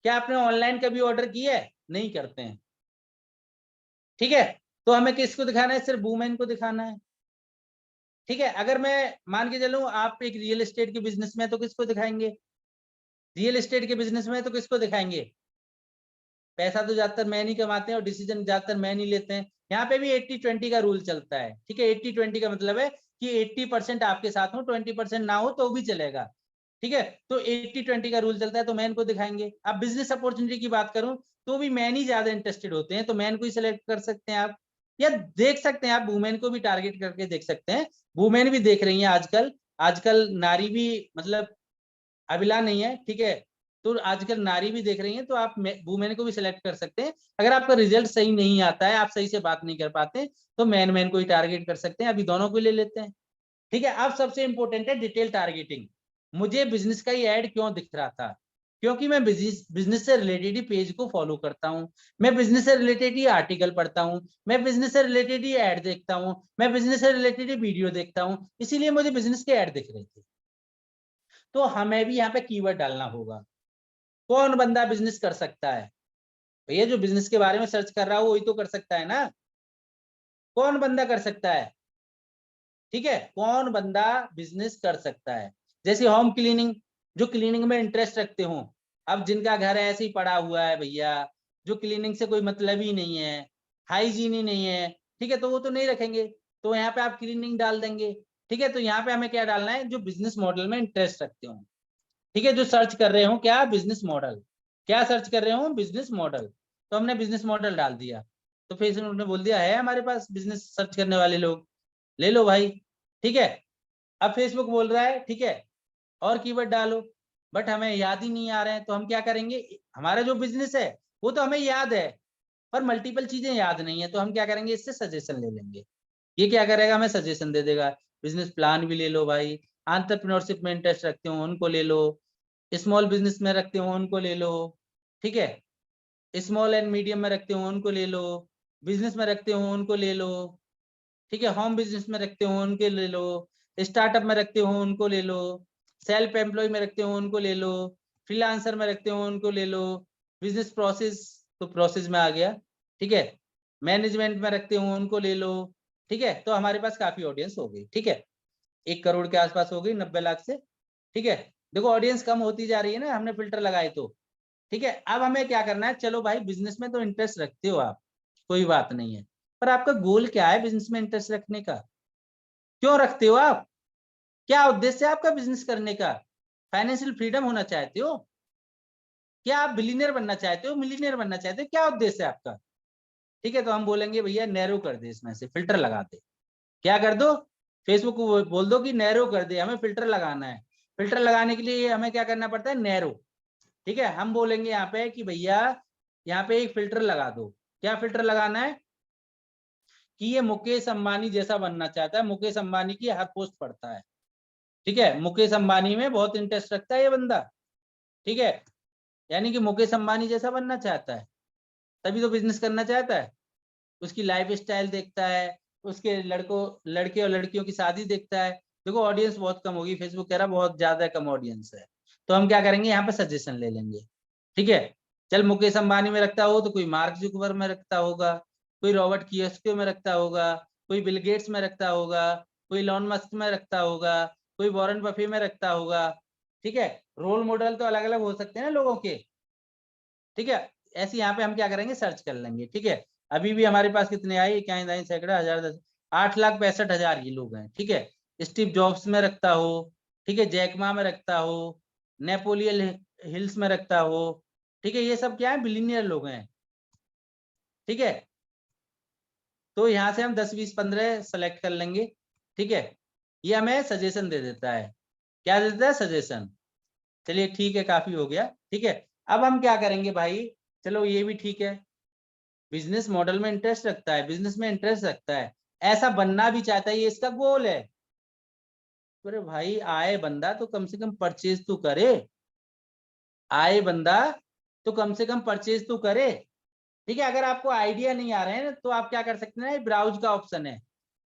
क्या आपने ऑनलाइन कभी ऑर्डर किया है, नहीं करते हैं। ठीक है, तो हमें किसको दिखाना है, सिर्फ वुमेन को दिखाना है। ठीक है, अगर मैं मान के चलूं आप एक रियल एस्टेट के बिजनेस में, तो किसको दिखाएंगे, रियल एस्टेट के बिजनेस में तो किसको दिखाएंगे, पैसा तो ज्यादातर मैं नहीं कमाते हैं और डिसीजन ज्यादातर मैं नहीं लेते हैं, यहाँ पे भी 80-20 का रूल चलता है, ठीक है। 80-20 का मतलब है कि 80% आपके साथ हो, 20% ना हो तो भी चलेगा, ठीक है। तो 80-20 का रूल चलता है, तो मैन को दिखाएंगे। अब बिजनेस अपॉर्चुनिटी की बात करूं तो भी मैन ही ज्यादा इंटरेस्टेड होते हैं, तो मैन को ही सिलेक्ट कर सकते हैं आप, या देख सकते हैं आप वुमेन को भी टारगेट करके देख सकते हैं। वुमेन भी देख रही हैं आजकल, आजकल नारी भी मतलब अभिला नहीं है, ठीक है। तो आजकल नारी भी देख रही हैं, तो आप वुमेन को भी सिलेक्ट कर सकते हैं। अगर आपका रिजल्ट सही नहीं आता है, आप सही से बात नहीं कर पाते, तो मैन को ही टारगेट कर सकते हैं। अभी दोनों को ले लेते हैं, ठीक है। अब सबसे इंपॉर्टेंट है डिटेल टारगेटिंग। मुझे बिजनेस का ही ऐड क्यों दिख रहा था, क्योंकि मैं बिजनेस से रिलेटेड ही पेज को फॉलो करता हूँ, मैं बिजनेस से रिलेटेड ही आर्टिकल पढ़ता हूँ, मैं बिजनेस से रिलेटेड ही ऐड देखता हूँ, मैं बिजनेस से रिलेटेड ही वीडियो देखता हूँ, इसीलिए मुझे बिजनेस के ऐड दिख रहे थे। तो हमें भी यहाँ पे कीवर्ड डालना होगा, कौन बंदा बिजनेस कर सकता है। भैया जो बिजनेस के बारे में सर्च कर रहा हो वही तो कर सकता है ना, कौन बंदा कर सकता है, ठीक है। कौन बंदा बिजनेस कर सकता है, जैसे होम क्लीनिंग, जो क्लीनिंग में इंटरेस्ट रखते हो। अब जिनका घर ऐसे ही पड़ा हुआ है भैया, जो क्लीनिंग से कोई मतलब ही नहीं है, हाइजीन ही नहीं है, ठीक है, तो वो तो नहीं रखेंगे। तो यहाँ पे आप क्लीनिंग डाल देंगे, ठीक है। तो यहाँ पे हमें क्या डालना है, जो बिजनेस मॉडल में इंटरेस्ट रखते हो, ठीक है। जो सर्च कर रहे हो क्या, बिजनेस मॉडल, क्या सर्च कर रहे हो, बिजनेस मॉडल। तो हमने बिजनेस मॉडल डाल दिया, तो फेसबुक ने बोल दिया है हमारे पास बिजनेस सर्च करने वाले लोग, ले लो भाई, ठीक है। अब फेसबुक बोल रहा है ठीक है और कीवर्ड डालो, बट हमें याद ही नहीं आ रहे हैं, तो हम क्या करेंगे, हमारा जो बिजनेस है वो तो हमें याद है, पर मल्टीपल चीजें याद नहीं है, तो हम क्या करेंगे, इससे सजेशन ले लेंगे। ये क्या करेगा, हमें सजेशन दे देगा। बिजनेस प्लान भी ले लो भाई, एंटरप्रेन्योरशिप में इंटरेस्ट रखते हो उनको ले लो, स्मॉल बिजनेस में रखते हो उनको ले लो, ठीक है। स्मॉल एंड मीडियम में रखते हो उनको ले लो, बिजनेस में रखते हो उनको ले लो, ठीक है। होम बिजनेस में रखते हो उनके ले लो, स्टार्टअप में रखते हो उनको ले लो, सेल्फ एम्प्लॉय में रखते हो उनको ले लो, फ्रीलांसर में रखते हो उनको ले लो, बिजनेस प्रोसेस, तो प्रोसेस में आ गया, ठीक है। मैनेजमेंट में रखते हो उनको ले लो, ठीक है। तो हमारे पास काफी ऑडियंस हो गई, ठीक है। 1 करोड़ के आसपास हो गई 90 लाख से, ठीक है। देखो ऑडियंस कम होती जा रही है ना, हमने फिल्टर लगाए तो, ठीक है। अब हमें क्या करना है, चलो भाई बिजनेस में तो इंटरेस्ट रखते हो आप, कोई बात नहीं है, पर आपका गोल क्या है बिजनेस में इंटरेस्ट रखने का, क्यों रखते हो आप, क्या उद्देश्य है आपका बिजनेस करने का। फाइनेंशियल फ्रीडम होना चाहते हो, क्या आप बिलियनियर बनना चाहते हो, मिलियनियर बनना चाहते हो, क्या उद्देश्य है आपका, ठीक है। तो हम बोलेंगे भैया नैरो कर दे, इसमें से फिल्टर लगा दे, क्या कर दो, फेसबुक को बोल दो कि नैरो कर दे, हमें फिल्टर लगाना है। फिल्टर लगाने के लिए हमें क्या करना पड़ता है, नैरो, ठीक है। हम बोलेंगे यहाँ पे कि भैया यहाँ पे एक फिल्टर लगा दो, क्या फिल्टर लगाना है, कि ये मुकेश अंबानी जैसा बनना चाहता है, मुकेश अंबानी की हर पोस्ट पढ़ता है, ठीक है। मुकेश अंबानी में बहुत इंटरेस्ट रखता है ये बंदा, ठीक है। यानी कि मुकेश अंबानी जैसा बनना चाहता है, तभी तो बिजनेस करना चाहता है। उसकी लाइफ स्टाइल देखता है, उसके लड़के और लड़कियों की शादी देखता है। देखो ऑडियंस बहुत कम होगी, फेसबुक कह रहा बहुत ज्यादा कम ऑडियंस है, तो हम क्या करेंगे, यहाँ पे सजेशन ले लेंगे, ठीक है। चल मुकेश अंबानी में रखता हो तो कोई मार्क जुकरबर्ग में रखता होगा, कोई रॉबर्ट कियोसाकी में रखता होगा, कोई बिल गेट्स में रखता होगा, कोई इलॉन मस्क में रखता होगा, कोई वॉरेन बफे में रखता होगा, ठीक है। रोल मॉडल तो अलग अलग हो सकते हैं ना लोगों के, ठीक है। ऐसे यहाँ पे हम क्या करेंगे, सर्च कर लेंगे, ठीक है। अभी भी हमारे पास कितने आए, इक्यावन दाई सैकड़ा हजार 10, 8,65,000 ये लोग हैं, ठीक है। स्टीव जॉब्स में रखता हो, ठीक है, जैकमा में रखता हो, नेपोलियन हिल्स में रखता हो, ठीक है। ये सब क्या है, बिलियनियर लोग हैं, ठीक है। तो यहाँ से हम 10 20 15 सेलेक्ट कर लेंगे, ठीक है। ये हमें सजेशन दे देता है, क्या दे देता है, सजेशन। चलिए ठीक है, काफी हो गया, ठीक है। अब हम क्या करेंगे भाई, चलो ये भी ठीक है, बिजनेस मॉडल में इंटरेस्ट रखता है, बिजनेस में इंटरेस्ट रखता है, ऐसा बनना भी चाहता है, ये इसका गोल है। अरे भाई आए बंदा तो कम से कम परचेज तो करे, आए बंदा तो कम से कम परचेज तो करे, ठीक है। अगर आपको आइडिया नहीं आ रहे हैं तो आप क्या कर सकते हैं, ब्राउज का ऑप्शन है,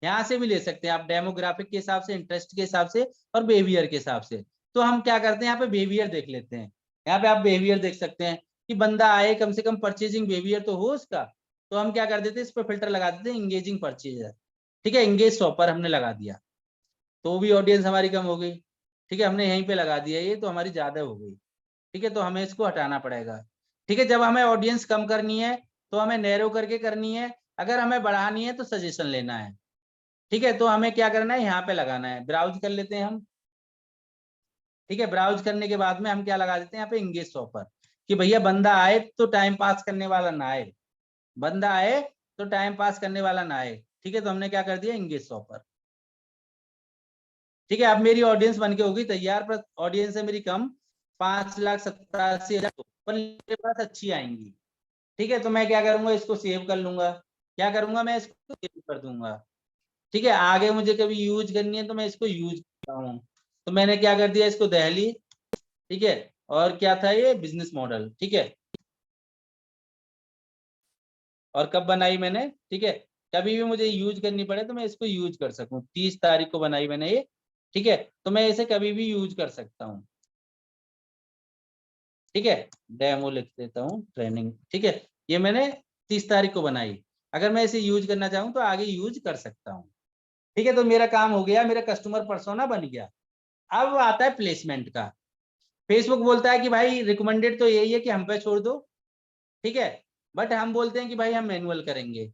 यहाँ से भी ले सकते हैं आप, डेमोग्राफिक के हिसाब से, इंटरेस्ट के हिसाब से और बिहेवियर के हिसाब से। तो हम क्या करते हैं, यहाँ पे बिहेवियर देख लेते हैं, यहाँ पे आप बिहेवियर देख सकते हैं कि बंदा आए कम से कम परचेजिंग बिहेवियर तो हो उसका। तो हम क्या कर देते हैं, इस पर फिल्टर लगा देते हैं, इंगेजिंग परचेजर, ठीक है। इंगेज शॉपर हमने लगा दिया, तो भी ऑडियंस हमारी कम हो गई, ठीक है। हमने यहीं पे लगा दिया ये, तो हमारी ज्यादा हो गई, ठीक है। तो हमें इसको हटाना पड़ेगा, ठीक है। जब हमें ऑडियंस कम करनी है तो हमें नैरो करके करनी है, अगर हमें बढ़ानी है तो सजेशन लेना है, ठीक है। तो हमें क्या करना है, यहाँ पे लगाना है, ब्राउज कर लेते हैं हम, ठीक है। ब्राउज करने के बाद में हम क्या लगा देते हैं यहाँ पे, इंगेज शॉपर, कि भैया बंदा आए तो टाइम पास करने वाला ना आए, बंदा आए तो टाइम पास करने वाला ना आए, ठीक है। तो हमने क्या कर दिया, इंगेज शॉपर, ठीक है। अब मेरी ऑडियंस बन के होगी तैयार, पर ऑडियंस है मेरी कम, 5,87,000, पर मेरे पास अच्छी आएंगी, ठीक है। तो मैं क्या करूंगा, इसको सेव कर लूंगा, क्या करूंगा, मैं इसको सेव कर दूंगा, ठीक है। आगे मुझे कभी यूज करनी है तो मैं इसको यूज करता हूँ। तो मैंने क्या कर दिया, इसको दहली, ठीक है। और क्या था ये, बिजनेस मॉडल, ठीक है। और कब बनाई मैंने, ठीक है, कभी भी मुझे यूज करनी पड़े तो मैं इसको यूज कर सकूं। 30 तारीख को बनाई मैंने ये, ठीक है। तो मैं इसे कभी भी यूज कर सकता हूँ, ठीक है। डेमो लिख देता हूँ, ट्रेनिंग, ठीक है। ये मैंने 30 तारीख को बनाई, अगर मैं इसे यूज करना चाहूँ तो आगे यूज कर सकता हूँ, ठीक है। तो मेरा काम हो गया, मेरा कस्टमर पर्सोना बन गया। अब आता है प्लेसमेंट का। फेसबुक बोलता है कि भाई रिकमेंडेड तो यही है कि हम पे छोड़ दो, ठीक है। बट हम बोलते हैं कि भाई हम मैनुअल करेंगे,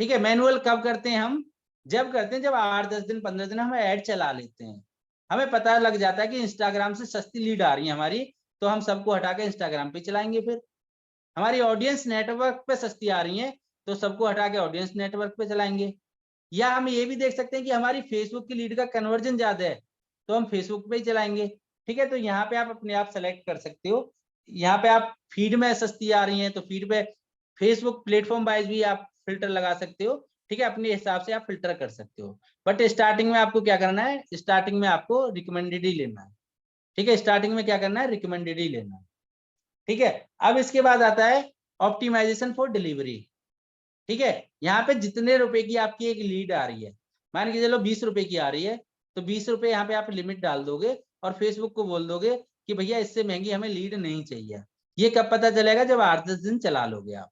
ठीक है। मैनुअल कब करते हैं हम, जब करते हैं जब 8-10 दिन 15 दिन हम ऐड चला लेते हैं, हमें पता लग जाता है कि इंस्टाग्राम से सस्ती लीड आ रही है हमारी, तो हम सबको हटा के इंस्टाग्राम पे चलाएंगे। फिर हमारी ऑडियंस नेटवर्क पे सस्ती आ रही है तो सबको हटा के ऑडियंस नेटवर्क पे चलाएंगे। या हम ये भी देख सकते हैं कि हमारी फेसबुक की लीड का कन्वर्जन ज्यादा है तो हम फेसबुक पे ही चलाएंगे, ठीक है। तो यहाँ पे आप अपने आप सेलेक्ट कर सकते हो, यहाँ पे आप फीड में सस्ती आ रही है तो फीड पे, फेसबुक प्लेटफॉर्म वाइज भी आप फिल्टर लगा सकते हो, ठीक है। अपने हिसाब से आप फिल्टर कर सकते हो। बट स्टार्टिंग में आपको क्या करना है, स्टार्टिंग में आपको रिकमेंडेड ही लेना है, ठीक है। स्टार्टिंग में क्या करना है, रिकमेंडेड ही लेना है, ठीक है। अब इसके बाद आता है ऑप्टिमाइजेशन फॉर डिलीवरी, ठीक है। यहाँ पे जितने रुपए की आपकी एक लीड आ रही है, मान के चलो 20 रुपए की आ रही है, तो 20 रुपए यहाँ पे आप लिमिट डाल दोगे और फेसबुक को बोल दोगे कि भैया इससे महंगी हमें लीड नहीं चाहिए। ये कब पता चलेगा, जब 8-10 दिन चला लोगे आप,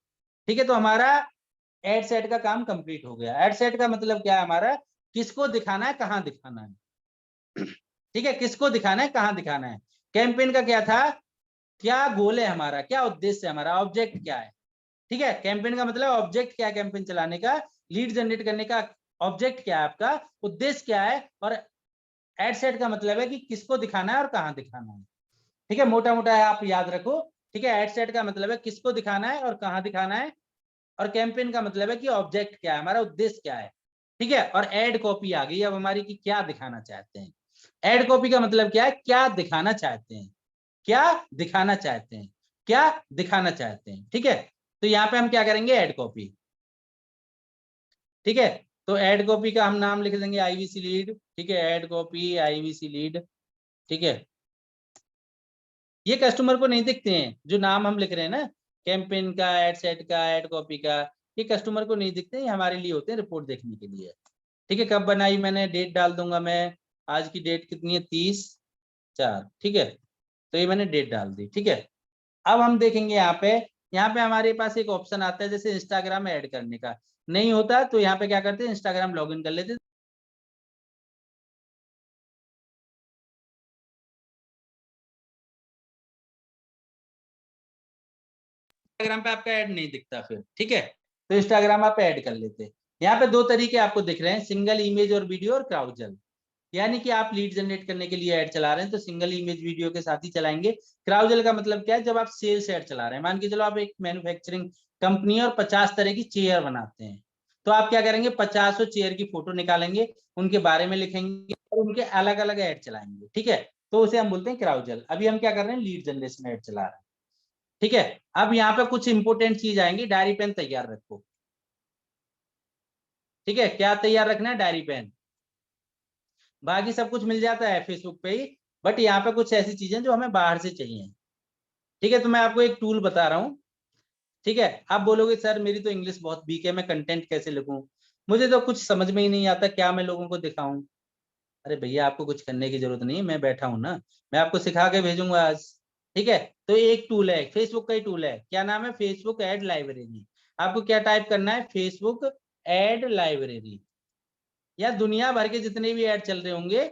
ठीक है। तो हमारा एड सेट का काम कंप्लीट हो गया। एड सेट का मतलब क्या है हमारा, किसको दिखाना है, कहाँ दिखाना है, ठीक है। किसको दिखाना है, कहाँ दिखाना है। कैंपेन का क्या था, क्या गोल है हमारा, क्या उद्देश्य है हमारा, ऑब्जेक्ट क्या है, ठीक है। कैंपेन का मतलब ऑब्जेक्ट क्या है, कैंपेन चलाने का, लीड जनरेट करने का ऑब्जेक्ट क्या है आपका, उद्देश्य क्या है। और एड सेट का मतलब है कि किसको दिखाना है और कहाँ दिखाना है, ठीक है। मोटा मोटा है, आप याद रखो, ठीक है। एड सेट का मतलब है किसको दिखाना है और कहाँ दिखाना है, और कैंपेन का मतलब है कि ऑब्जेक्ट क्या है हमारा, उद्देश्य क्या है, ठीक है। और एड कॉपी आ गई अब हमारी की क्या दिखाना चाहते हैं। एड कॉपी का मतलब क्या है, क्या दिखाना चाहते हैं, क्या दिखाना चाहते हैं, क्या दिखाना चाहते हैं, ठीक है। तो यहाँ पे हम क्या करेंगे, एड कॉपी, ठीक है। तो एड कॉपी का हम नाम लिख देंगे आईवीसी लीड, ठीक है। एड कॉपी आईवीसी लीड, ठीक है। ये कस्टमर को नहीं दिखते हैं जो नाम हम लिख रहे हैं ना, कैंपेन का, एड सेट का, एड कॉपी का, ये कस्टमर को नहीं दिखते हैं, ये हमारे लिए होते हैं रिपोर्ट देखने के लिए, ठीक है। कब बनाई मैंने, डेट डाल दूंगा मैं, आज की डेट कितनी है, 30/4, ठीक है। तो ये मैंने डेट डाल दी, ठीक है। अब हम देखेंगे यहाँ पे हमारे पास एक ऑप्शन आता है जैसे इंस्टाग्राम ऐड करने का, नहीं होता तो यहाँ पे क्या करते हैं, इंस्टाग्राम लॉगिन कर लेते हैं। इंस्टाग्राम पे आपका ऐड नहीं दिखता फिर, ठीक है। तो इंस्टाग्राम आप ऐड कर लेते हैं। यहाँ पे दो तरीके आपको दिख रहे हैं, सिंगल इमेज और वीडियो और क्राउजल, यानी कि आप लीड जनरेट करने के लिए ऐड चला रहे हैं तो सिंगल इमेज वीडियो के साथ ही चलाएंगे। क्राउजल का मतलब क्या है, जब आप सेल्स ऐड चला रहे हैं, मान के चलो आप एक मैन्युफैक्चरिंग कंपनी है और 50 तरह की चेयर बनाते हैं, तो आप क्या करेंगे, 50 चेयर की फोटो निकालेंगे, उनके बारे में लिखेंगे और उनके अलग अलग ऐड चलाएंगे, ठीक है। तो उसे हम बोलते हैं क्राउजल। अभी हम क्या कर रहे हैं, लीड जनरेशन ऐड चला रहे हैं, ठीक है। अब यहाँ पे कुछ इंपोर्टेंट चीज आएंगी, डायरी पेन तैयार रखो, ठीक है। क्या तैयार रखना है, डायरी पेन, बाकी सब कुछ मिल जाता है फेसबुक पे ही, बट यहाँ पे कुछ ऐसी चीजें जो हमें बाहर से चाहिए, ठीक है। तो मैं आपको एक टूल बता रहा हूँ, ठीक है। आप बोलोगे सर मेरी तो इंग्लिश बहुत वीक है, मैं कंटेंट कैसे लिखूं, मुझे तो कुछ समझ में ही नहीं आता, क्या मैं लोगों को दिखाऊं। अरे भैया आपको कुछ करने की जरूरत नहीं है, मैं बैठा हूं ना, मैं आपको सिखा के भेजूंगा आज, ठीक है। तो एक टूल है, फेसबुक का ही टूल है, क्या नाम है, फेसबुक एड लाइब्रेरी। आपको क्या टाइप करना है, फेसबुक एड लाइब्रेरी, या दुनिया भर के जितने भी ऐड चल रहे होंगे,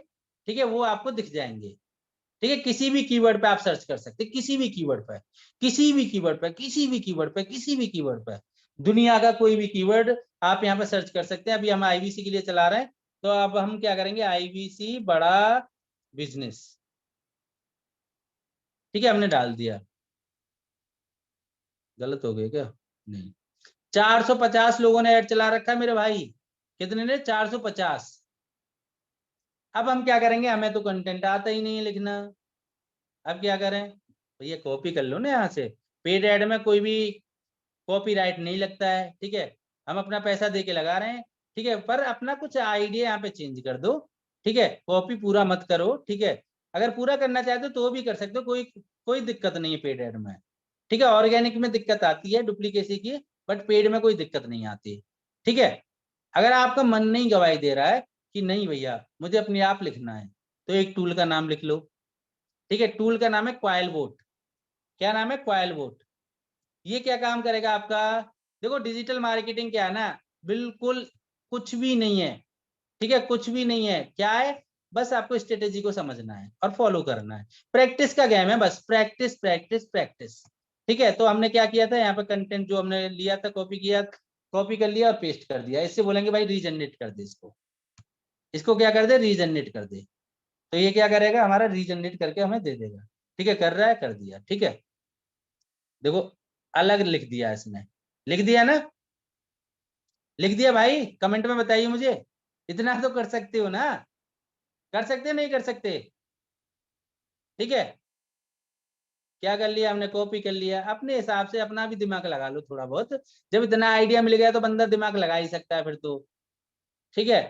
ठीक है, वो आपको दिख जाएंगे, ठीक है। किसी भी कीवर्ड पे आप सर्च कर सकते हैं, किसी भी कीवर्ड पे, किसी भी कीवर्ड पे, किसी भी कीवर्ड पे, किसी भी कीवर्ड पे, दुनिया का कोई भी कीवर्ड आप यहाँ पे सर्च कर सकते हैं। अभी हम आईवीसी के लिए चला रहे हैं, तो अब हम क्या करेंगे, आईवीसी बड़ा बिजनेस, ठीक है, हमने डाल दिया। गलत हो गया क्या? नहीं, 450 लोगों ने ऐड चला रखा है मेरे भाई। कितने ने? 450। अब हम क्या करेंगे, हमें तो कंटेंट आता ही नहीं है लिखना। अब क्या करें भैया, कॉपी कर लो ना यहाँ से। पेड ऐड में कोई भी कॉपीराइट नहीं लगता है, ठीक है, हम अपना पैसा दे के लगा रहे हैं, ठीक है, पर अपना कुछ आइडिया यहाँ पे चेंज कर दो, ठीक है, कॉपी पूरा मत करो, ठीक है। अगर पूरा करना चाहते हो तो भी कर सकते हो, कोई कोई दिक्कत नहीं है पेड ऐड में, ठीक है। ऑर्गेनिक में दिक्कत आती है डुप्लीकेसी की, बट पेड में कोई दिक्कत नहीं आती, ठीक है। अगर आपका मन नहीं गवाही दे रहा है कि नहीं भैया मुझे अपने आप लिखना है, तो एक टूल का नाम लिख लो, ठीक है। टूल का नाम है क्वाइलबोट। क्या नाम है? क्वाइलबोट। ये क्या काम करेगा आपका? देखो डिजिटल मार्केटिंग क्या है ना, बिल्कुल कुछ भी नहीं है, ठीक है, कुछ भी नहीं है। क्या है? बस आपको स्ट्रेटेजी को समझना है और फॉलो करना है। प्रैक्टिस का गेम है, बस प्रैक्टिस प्रैक्टिस प्रैक्टिस, ठीक है। तो हमने क्या किया था, यहाँ पे कंटेंट जो हमने लिया था, कॉपी किया, कॉपी कर लिया और पेस्ट कर दिया। इससे बोलेंगे भाई रीजनरेट कर दे इसको, इसको क्या कर दे, रीजनरेट कर दे। तो ये क्या करेगा, हमारा रीजनरेट करके हमें दे देगा, ठीक है। कर रहा है, कर दिया, ठीक है। देखो अलग लिख दिया इसने, लिख दिया ना, लिख दिया भाई। कमेंट में बताइए मुझे, इतना तो कर सकते हो ना, कर सकते नहीं कर सकते? ठीक है, क्या कर लिया हमने, कॉपी कर लिया। अपने हिसाब से अपना भी दिमाग लगा लो थोड़ा बहुत, जब इतना आइडिया मिल गया तो बंदा दिमाग लगा ही सकता है फिर तो, ठीक है।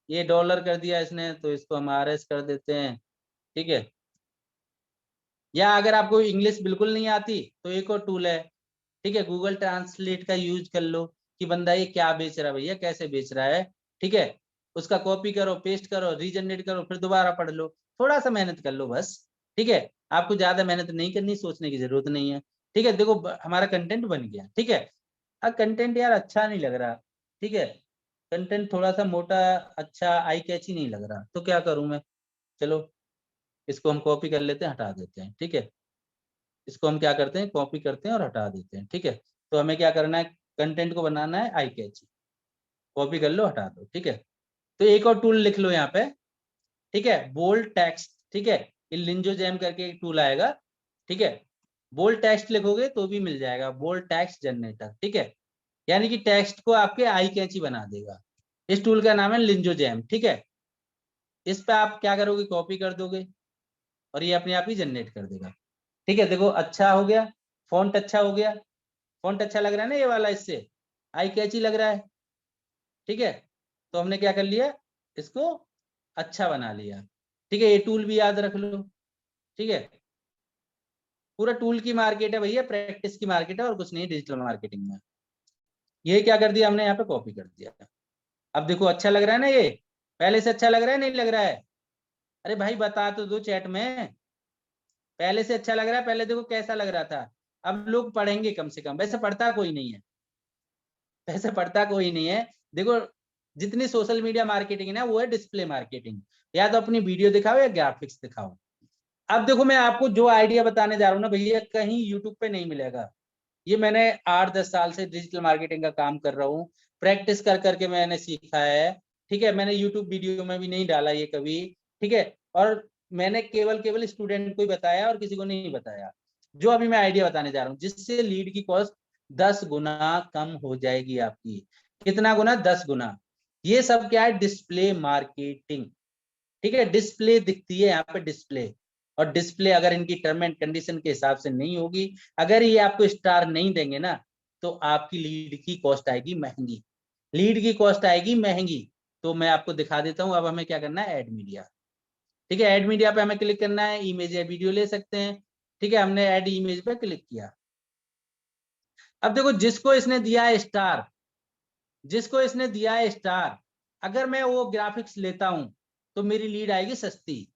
ये डॉलर कर दिया इसने, तो इसको हम आरएस कर देते हैं, ठीक है। या अगर आपको इंग्लिश बिल्कुल नहीं आती तो एक और टूल है, ठीक है, गूगल ट्रांसलेट का यूज कर लो, कि बंदा ये क्या बेच रहा है भैया, कैसे बेच रहा है, ठीक है। उसका कॉपी करो, पेस्ट करो, रीजनरेट करो, फिर दोबारा पढ़ लो। थोड़ा सा मेहनत कर लो बस, ठीक है। आपको ज्यादा मेहनत नहीं करनी, सोचने की जरूरत नहीं है, ठीक है। देखो हमारा कंटेंट बन गया, ठीक है। अब कंटेंट यार अच्छा नहीं लग रहा, ठीक है, कंटेंट थोड़ा सा मोटा, अच्छा आई कैची नहीं लग रहा, तो क्या करूं मैं? चलो इसको हम कॉपी कर लेते हैं, हटा देते हैं, ठीक है। इसको हम क्या करते हैं, कॉपी करते हैं और हटा देते हैं, ठीक है। तो हमें क्या करना है, कंटेंट को बनाना है आई कैची। कॉपी कर लो, हटा दो, ठीक है। तो एक और टूल लिख लो यहाँ पे, ठीक है, बोल्ड टेक्स्ट, ठीक है। ये लिंजो जैम करके एक टूल आएगा, ठीक है। बोल्ड टेक्स्ट लिखोगे तो भी मिल जाएगा, बोल्ड टेक्स्ट जनरेटर, ठीक है। यानी कि टेक्स्ट को आपके आई कैची बना देगा। इस टूल का नाम है लिंजो जैम, ठीक है। इस पे आप क्या करोगे, कॉपी कर दोगे और ये अपने आप ही जनरेट कर देगा, ठीक है। देखो अच्छा हो गया, फॉन्ट अच्छा हो गया, फॉन्ट अच्छा लग रहा है ना ये वाला, इससे आई कैची लग रहा है, ठीक है। तो हमने क्या कर लिया, इसको अच्छा बना लिया, ठीक है। ये टूल भी याद रख लो, ठीक है। पूरा टूल की मार्केट है भैया, प्रैक्टिस की मार्केट है और कुछ नहीं डिजिटल मार्केटिंग में। ये क्या कर दिया हमने, यहाँ पे कॉपी कर दिया। अब देखो अच्छा लग रहा है ना ये, पहले से अच्छा लग रहा है नहीं लग रहा है? अरे भाई बता तो दो चैट में, पहले से अच्छा लग रहा है? पहले देखो कैसा लग रहा था। अब लोग पढ़ेंगे कम से कम, वैसे पढ़ता कोई नहीं है, वैसे पढ़ता कोई नहीं है। देखो जितनी सोशल मीडिया मार्केटिंग है ना, वो है डिस्प्ले मार्केटिंग। या तो अपनी वीडियो दिखाओ या ग्राफिक्स दिखाओ। अब देखो मैं आपको जो आइडिया बताने जा रहा हूँ ना भैया, कहीं यूट्यूब पे नहीं मिलेगा। ये मैंने 8-10 साल से डिजिटल मार्केटिंग का काम कर रहा हूँ, प्रैक्टिस कर करके मैंने सीखा है, ठीक है। मैंने यूट्यूब वीडियो में भी नहीं डाला ये कभी, ठीक है। और मैंने केवल केवल स्टूडेंट को ही बताया और किसी को नहीं बताया। जो अभी मैं आइडिया बताने जा रहा हूँ, जिससे लीड की कॉस्ट 10 गुना कम हो जाएगी आपकी। कितना गुना? 10 गुना। ये सब क्या है, डिस्प्ले मार्केटिंग, ठीक है। डिस्प्ले दिखती है यहाँ पे, डिस्प्ले, और डिस्प्ले अगर इनकी टर्म एंड कंडीशन के हिसाब से नहीं होगी, अगर ये आपको स्टार नहीं देंगे ना, तो आपकी लीड की कॉस्ट आएगी महंगी, लीड की कॉस्ट आएगी महंगी। तो मैं आपको दिखा देता हूं। अब हमें क्या करना है, ऐड मीडिया, ठीक है। ऐड मीडिया पे हमें क्लिक करना है, इमेज या वीडियो ले सकते हैं, ठीक है। हमने ऐड इमेज पे क्लिक किया। अब देखो जिसको इसने दिया है स्टार, जिसको इसने दिया है स्टार, अगर मैं वो ग्राफिक्स लेता हूं तो मेरी लीड आएगी सस्ती।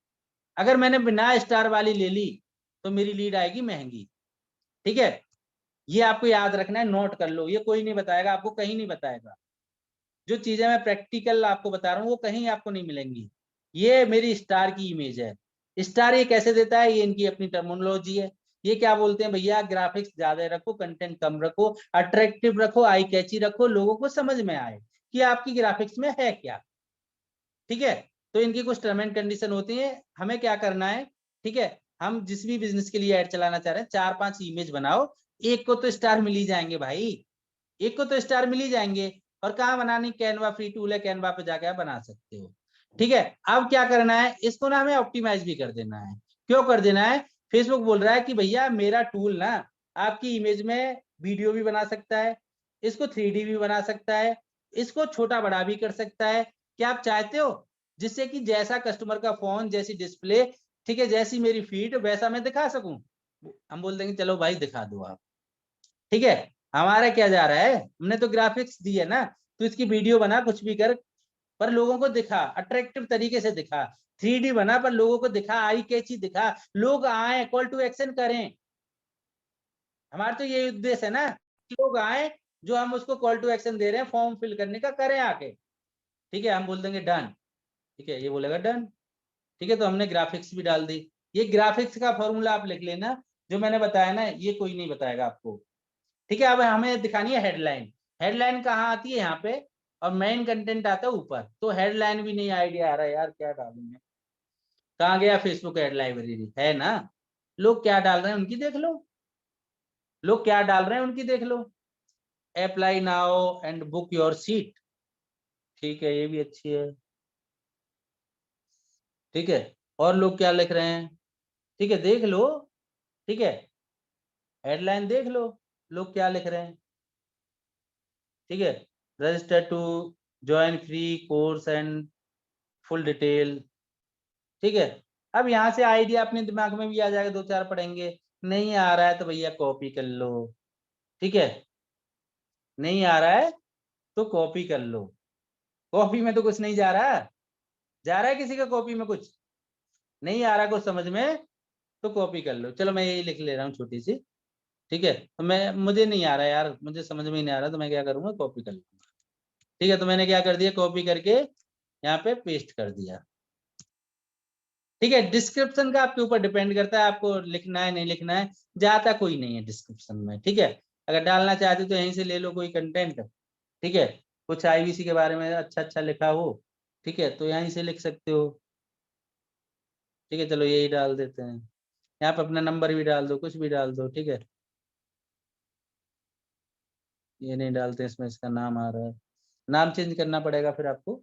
अगर मैंने बिना स्टार वाली ले ली तो मेरी लीड आएगी महंगी, ठीक है। ये आपको याद रखना है, नोट कर लो, ये कोई नहीं बताएगा आपको, कहीं नहीं बताएगा। जो चीजें मैं प्रैक्टिकल आपको बता रहा हूँ वो कहीं आपको नहीं मिलेंगी। ये मेरी स्टार की इमेज है। स्टार ये कैसे देता है, ये इनकी अपनी टर्मिनोलॉजी है। ये क्या बोलते हैं भैया, ग्राफिक्स ज्यादा रखो, कंटेंट कम रखो, अट्रैक्टिव रखो, आई कैची रखो, लोगों को समझ में आए कि आपकी ग्राफिक्स में है क्या। ठीक है, तो इनकी कुछ टर्म एंड कंडीशन होती है। हमें क्या करना है, ठीक है, हम जिस भी बिजनेस के लिए ऐड चलाना चाह रहे हैं, 4-5 इमेज बनाओ, एक को तो स्टार मिल ही जाएंगे भाई, एक को तो स्टार मिल ही जाएंगे। और कहाँ बनानी, कैनवा फ्री टूल है, कैनवा पे जाके आप बना सकते हो। ठीक है, अब क्या करना है, इसको ना हमें ऑप्टिमाइज भी कर देना है। क्यों कर देना है, फेसबुक बोल रहा है कि भैया मेरा टूल ना आपकी इमेज में वीडियो भी बना सकता है, इसको 3D भी बना सकता है, इसको छोटा बड़ा भी कर सकता है। क्या आप चाहते हो जिससे कि जैसा कस्टमर का फोन, जैसी डिस्प्ले, ठीक है, जैसी मेरी फीड, वैसा मैं दिखा सकूं। हम बोल देंगे चलो भाई दिखा दो आप। ठीक है, हमारा क्या जा रहा है, हमने तो ग्राफिक्स दी है ना, तो इसकी वीडियो बना, कुछ भी कर, पर लोगों को दिखा, अट्रैक्टिव तरीके से दिखा, 3D बना पर लोगों को दिखा, आई कैची दिखा, लोग आए, कॉल टू एक्शन करें। हमारा तो ये उद्देश्य है ना कि लोग आए, जो हम उसको कॉल टू एक्शन दे रहे हैं फॉर्म फिल करने का, करें आके। ठीक है, हम बोल देंगे डन। ठीक है, ये बोलेगा डन। ठीक है, तो हमने ग्राफिक्स भी डाल दी। ये ग्राफिक्स का फॉर्मूला आप लिख लेना, जो मैंने बताया ना, ये कोई नहीं बताएगा आपको। ठीक है, अब हमें दिखानी है हेडलाइन। हेडलाइन कहाँ आती है, यहाँ पे, और मेन कंटेंट आता है ऊपर। तो हेडलाइन भी नहीं आइडिया आ रहा है यार, क्या डालूंगे। कहाँ गया फेसबुक एड लाइब्रेरी, है ना, लोग क्या डाल रहे हैं उनकी देख लो, लोग क्या डाल रहे हैं उनकी देख लो। Apply now and book your seat. ठीक है, ये भी अच्छी है। ठीक है, और लोग क्या लिख रहे हैं, ठीक है, देख लो। ठीक है, हेडलाइन देख लो, लोग क्या लिख रहे हैं। ठीक है, register to join free course and full detail. ठीक है, अब यहाँ से आइडिया अपने दिमाग में भी आ जाएगा, 2-4 पढ़ेंगे। नहीं आ रहा है तो भैया कॉपी कर लो। ठीक है, नहीं आ रहा है तो कॉपी कर लो। कॉपी में तो कुछ नहीं जा रहा, जा रहा है किसी का कॉपी में कुछ नहीं आ रहा कुछ समझ में, तो कॉपी कर लो। चलो मैं यही लिख ले रहा हूँ छोटी सी। ठीक है, तो मैं, मुझे नहीं आ रहा यार, मुझे समझ में ही नहीं आ रहा, तो मैं क्या करूंगा, कॉपी कर लूंगा। ठीक है, तो मैंने क्या कर दिया, कॉपी करके यहाँ पे पेस्ट कर दिया। ठीक है, डिस्क्रिप्शन का आपके ऊपर डिपेंड करता है, आपको लिखना है नहीं लिखना है, जाता कोई नहीं है डिस्क्रिप्शन में। ठीक है, अगर डालना चाहते हो तो यहीं से ले लो कोई कंटेंट। ठीक है, कुछ आईवीसी के बारे में अच्छा अच्छा लिखा हो, ठीक है, तो यहीं से लिख सकते हो। ठीक है, चलो यही डाल देते हैं, यहाँ पे अपना नंबर भी डाल दो, कुछ भी डाल दो। ठीक है, ये नहीं डालते, इसमें इसका नाम आ रहा है, नाम चेंज करना पड़ेगा फिर आपको।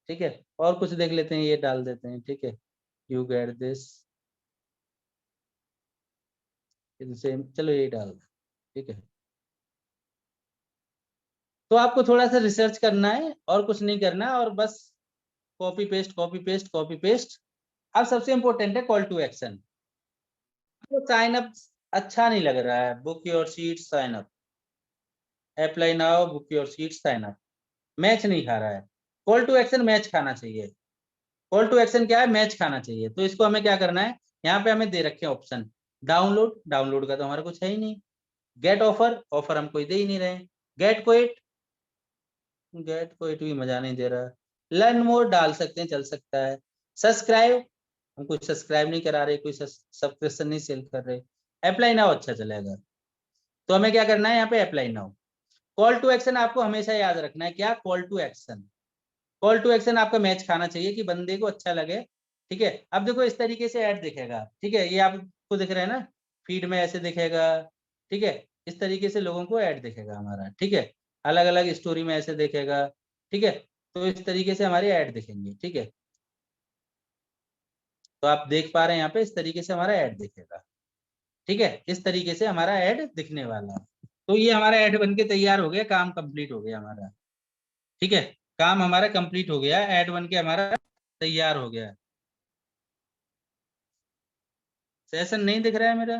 ठीक है, और कुछ देख लेते हैं, ये डाल देते हैं। ठीक है, यू गेट दिस, सेम, चलो यही डाल दो। ठीक है, तो आपको थोड़ा सा रिसर्च करना है और कुछ नहीं करना, और बस copy paste, copy paste, copy paste. अब सबसे इंपॉर्टेंट है कॉल टू एक्शन। तो साइन अप अच्छा नहीं लग रहा है, book your seat sign up, apply now, book your seat sign up, match नहीं खा रहा है। कॉल टू एक्शन मैच खाना चाहिए। कॉल टू एक्शन क्या है, मैच खाना चाहिए। तो इसको हमें क्या करना है, यहाँ पे हमें दे रखे हैं ऑप्शन, डाउनलोड, डाउनलोड का तो हमारा कुछ है ही नहीं। गेट ऑफर, ऑफर हम कोई दे ही नहीं रहे। गेट क्विट, गेट क्विट भी मजा नहीं दे रहा। लर्न मोर डाल सकते हैं, चल सकता है। सब्सक्राइब, हम कुछ सब्सक्राइब नहीं करा रहे, कोई सब्सक्रिप्शन नहीं सेल कर रहे। अप्लाई नाउ अच्छा चलेगा। तो हमें क्या करना है, यहाँ पे apply now. Call to action आपको हमेशा याद रखना है, क्या, call to action. Call to action आपका मैच खाना चाहिए कि बंदे को अच्छा लगे। ठीक है, अब देखो इस तरीके से ऐड दिखेगा। ठीक है, ये आपको दिख रहा है ना, फीड में ऐसे दिखेगा। ठीक है, इस तरीके से लोगों को ऐड दिखेगा हमारा। ठीक है, अलग अलग स्टोरी में ऐसे दिखेगा। ठीक है, तो इस तरीके से हमारे ऐड दिखेंगे। ठीक है, तो आप देख पा रहे हैं यहाँ पे इस तरीके से हमारा ऐड दिखेगा। ठीक है, इस तरीके से हमारा ऐड दिखने वाला है। तो ये हमारा ऐड बन के तैयार हो गया, काम कंप्लीट हो गया हमारा। ठीक है, काम हमारा कंप्लीट हो गया, ऐड बन के हमारा तैयार हो गया। सेशन नहीं दिख रहा है मेरा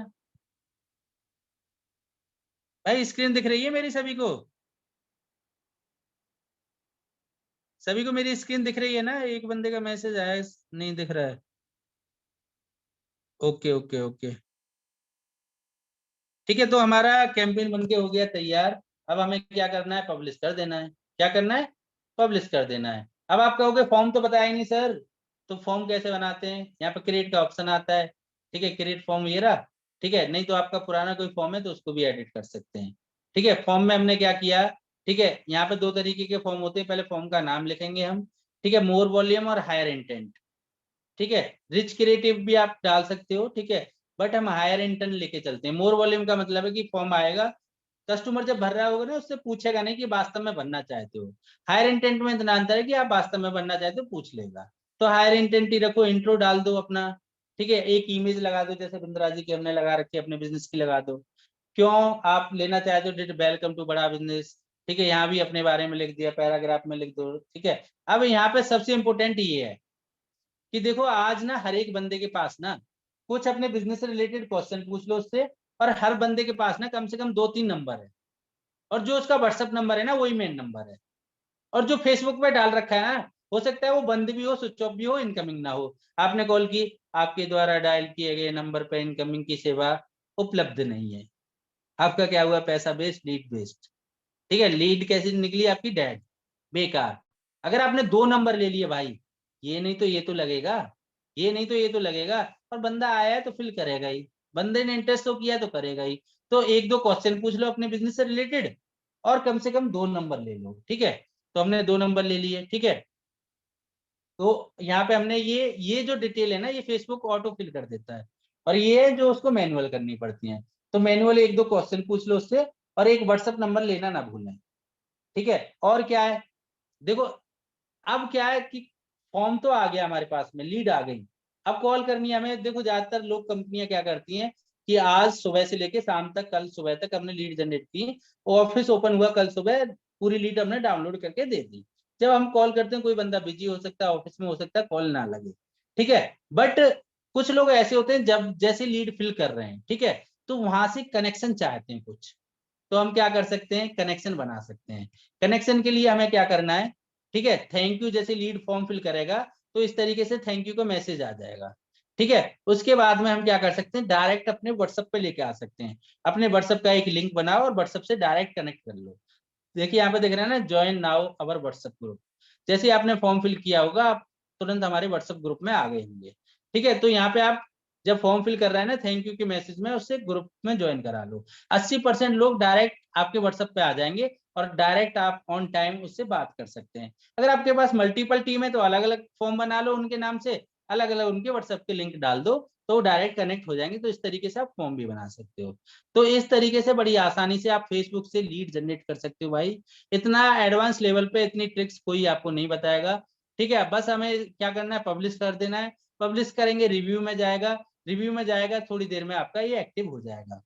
भाई, स्क्रीन दिख रही है मेरी सभी को, सभी को मेरी स्क्रीन दिख रही है ना, एक बंदे का मैसेज आया नहीं दिख रहा है। ओके ओके ओके, ठीक है, तो हमारा कैंपेन बन के हो गया तैयार। अब हमें क्या करना है, पब्लिश कर देना है। क्या करना है, पब्लिश कर देना है। अब आप कहोगे फॉर्म तो बताया ही नहीं सर, तो फॉर्म कैसे बनाते हैं, यहाँ पे क्रिएट का ऑप्शन आता है। ठीक है, क्रिएट फॉर्म ये रहा। ठीक है, नहीं तो आपका पुराना कोई फॉर्म है तो उसको भी एडिट कर सकते हैं। ठीक है, फॉर्म में हमने क्या किया, ठीक है, यहाँ पे दो तरीके के फॉर्म होते हैं, पहले फॉर्म का नाम लिखेंगे हम, ठीक है, मोर वॉल्यूम और हायर इंटेंट, ठीक है, रिच क्रिएटिव भी आप डाल सकते हो, ठीक है, बट हम हायर इंटेंट लेके चलते हैं। मोर वॉल्यूम का मतलब है कि फॉर्म आएगा, कस्टमर जब भर रहा होगा ना उससे पूछेगा नहीं कि वास्तव में भरना चाहते हो। हायर इंटेंट में इतना अंतर है कि आप वास्तव में भरना चाहते हो पूछ लेगा, तो हायर इंटेंट ही रखो, इंट्रो डाल दो अपना, ठीक है, एक इमेज लगा दो, जैसे बिंद्रा जी की हमने लगा रखी है, अपने बिजनेस की लगा दो, क्यों आप लेना चाहते हो, डिड वेलकम टू बड़ा बिजनेस, ठीक है, यहाँ भी अपने बारे में लिख दिया, पैराग्राफ में लिख दो, ठीक है। अब यहाँ पे सबसे इंपॉर्टेंट ये है कि देखो आज ना हर एक बंदे के पास ना कुछ अपने बिजनेस से रिलेटेड क्वेश्चन पूछ लो उससे, और हर बंदे के पास ना कम से कम 2-3 नंबर है, और जो उसका व्हाट्सएप नंबर है ना वही मेन नंबर है, और जो फेसबुक पे डाल रखा है ना हो सकता है वो बंद भी हो, स्विच ऑफ भी हो, इनकमिंग ना हो, आपने कॉल की, आपके द्वारा डायल किए गए नंबर पर इनकमिंग की सेवा उपलब्ध नहीं है, आपका क्या हुआ, पैसा वेस्ट, लीड वेस्ट, ठीक है, लीड कैसी निकली आपकी, डेड, बेकार। अगर आपने 2 नंबर ले लिए भाई, ये नहीं तो ये तो लगेगा, ये नहीं तो ये तो लगेगा, और बंदा आया है तो फिल करेगा ही, बंदे ने इंटरेस्ट तो किया तो करेगा ही, तो 1-2 क्वेश्चन पूछ लो अपने बिजनेस से रिलेटेड, और कम से कम 2 नंबर ले लो, ठीक है। तो हमने 2 नंबर ले लिए, ठीक है, तो यहाँ पे हमने ये जो डिटेल है ना ये फेसबुक ऑटो फिल कर देता है, और ये जो उसको मैनुअल करनी पड़ती है, तो मैनुअल 1-2 क्वेश्चन पूछ लो उससे, और एक व्हाट्सएप नंबर लेना ना भूलें, ठीक है। और क्या है, देखो अब क्या है कि फॉर्म तो आ गया हमारे पास में, लीड आ गई, अब कॉल करनी है हमें। देखो ज्यादातर लोग, कंपनियां क्या करती हैं कि आज सुबह से लेके शाम तक, कल सुबह तक हमने लीड जनरेट की, ऑफिस ओपन हुआ कल सुबह, पूरी लीड हमने डाउनलोड करके दे दी, जब हम कॉल करते हैं कोई बंदा बिजी हो सकता है, ऑफिस में हो सकता है, कॉल ना लगे, ठीक है। बट कुछ लोग ऐसे होते हैं जब जैसे लीड फिल कर रहे हैं, ठीक है, तो वहां से कनेक्शन चाहते हैं कुछ, तो हम क्या कर सकते हैं, कनेक्शन बना सकते हैं। कनेक्शन के लिए हमें क्या करना है, ठीक है, थैंक यू जैसे लीड फॉर्म फिल करेगा तो इस तरीके से थैंक यू का मैसेज आ जाएगा, ठीक है। उसके बाद में हम क्या कर सकते हैं, डायरेक्ट अपने व्हाट्सएप पे लेके आ सकते हैं, अपने व्हाट्सएप का एक लिंक बनाओ और व्हाट्सएप से डायरेक्ट कनेक्ट कर लो। देखिए यहाँ पे देख रहे हैं ना, join now our WhatsApp group, जैसे आपने फॉर्म फिल किया होगा आप तुरंत हमारे व्हाट्सएप ग्रुप में आ गए होंगे, ठीक है। तो यहाँ पे आप जब फॉर्म फिल कर रहे हैं ना थैंक यू के मैसेज में, उससे ग्रुप में ज्वाइन करा लो, 80% लोग डायरेक्ट आपके व्हाट्सएप पे आ जाएंगे, और डायरेक्ट आप ऑन टाइम उससे बात कर सकते हैं। अगर आपके पास मल्टीपल टीम है तो अलग अलग फॉर्म बना लो उनके नाम से, अलग अलग उनके व्हाट्सएप के लिंक डाल दो, तो डायरेक्ट कनेक्ट हो जाएंगे, तो इस तरीके से आप फॉर्म भी बना सकते हो। तो इस तरीके से बड़ी आसानी से आप फेसबुक से लीड जनरेट कर सकते हो भाई, इतना एडवांस लेवल पे इतनी ट्रिक्स कोई आपको नहीं बताएगा, ठीक है। बस हमें क्या करना है, पब्लिश कर देना है, पब्लिश करेंगे, रिव्यू में जाएगा, रिव्यू में जाएगा, थोड़ी देर में आपका ये एक्टिव हो जाएगा।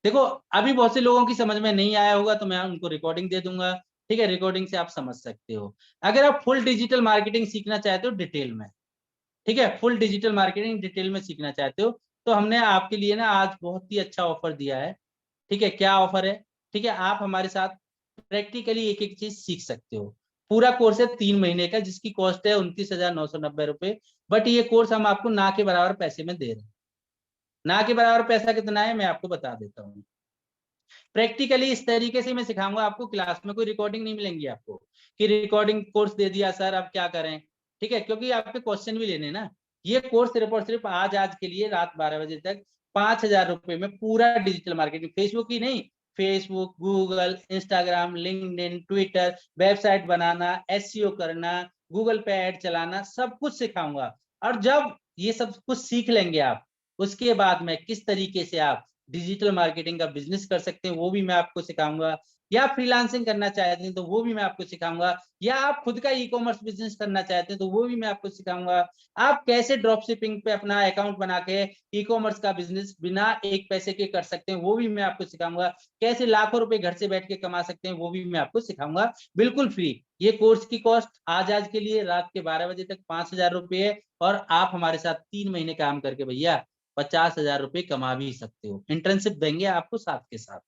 देखो अभी बहुत से लोगों की समझ में नहीं आया होगा तो मैं उनको रिकॉर्डिंग दे दूंगा, ठीक है, रिकॉर्डिंग से आप समझ सकते हो। अगर आप फुल डिजिटल मार्केटिंग सीखना चाहते हो डिटेल में, ठीक है, फुल डिजिटल मार्केटिंग डिटेल में सीखना चाहते हो, तो हमने आपके लिए ना आज बहुत ही अच्छा ऑफर दिया है, ठीक है। क्या ऑफर है, ठीक है, आप हमारे साथ प्रैक्टिकली एक एक चीज सीख सकते हो। पूरा कोर्स है 3 महीने का, जिसकी कॉस्ट है 29,990 रुपए, बट ये कोर्स हम आपको ना के बराबर पैसे में दे रहे हैं। ना के बराबर पैसा कितना है मैं आपको बता देता हूँ। प्रैक्टिकली इस तरीके से मैं सिखाऊंगा आपको, क्लास में कोई रिकॉर्डिंग नहीं मिलेंगी आपको कि रिकॉर्डिंग कोर्स दे दिया सर अब क्या करें, ठीक है, क्योंकि आपके क्वेश्चन भी लेने ना। ये कोर्स सिर्फ और सिर्फ आज के लिए रात 12 बजे तक 5,000 रुपए में पूरा डिजिटल मार्केटिंग, फेसबुक ही नहीं, Facebook, Google, Instagram, LinkedIn, Twitter, website बनाना, एसईओ करना, गूगल पे ऐड चलाना, सब कुछ सिखाऊंगा। और जब ये सब कुछ सीख लेंगे आप, उसके बाद में किस तरीके से आप डिजिटल मार्केटिंग का बिजनेस कर सकते हैं वो भी मैं आपको सिखाऊंगा, या फ्रीलांसिंग करना चाहते हैं तो वो भी मैं आपको सिखाऊंगा, या आप खुद का ई कॉमर्स बिजनेस करना चाहते हैं तो वो भी मैं आपको सिखाऊंगा। आप कैसे ड्रॉप शिपिंग पे अपना अकाउंट बना के ई कॉमर्स का बिजनेस बिना एक पैसे के कर सकते हैं वो भी मैं आपको सिखाऊंगा। कैसे लाखों रुपए घर से बैठ के कमा सकते हैं वो भी मैं आपको सिखाऊंगा, बिल्कुल फ्री। ये कोर्स की कॉस्ट आज के लिए रात के 12 बजे तक 5,000 रुपए है, और आप हमारे साथ 3 महीने काम करके भैया 50,000 रुपए कमा भी सकते हो। इंटर्नशिप देंगे आपको साथ के साथ,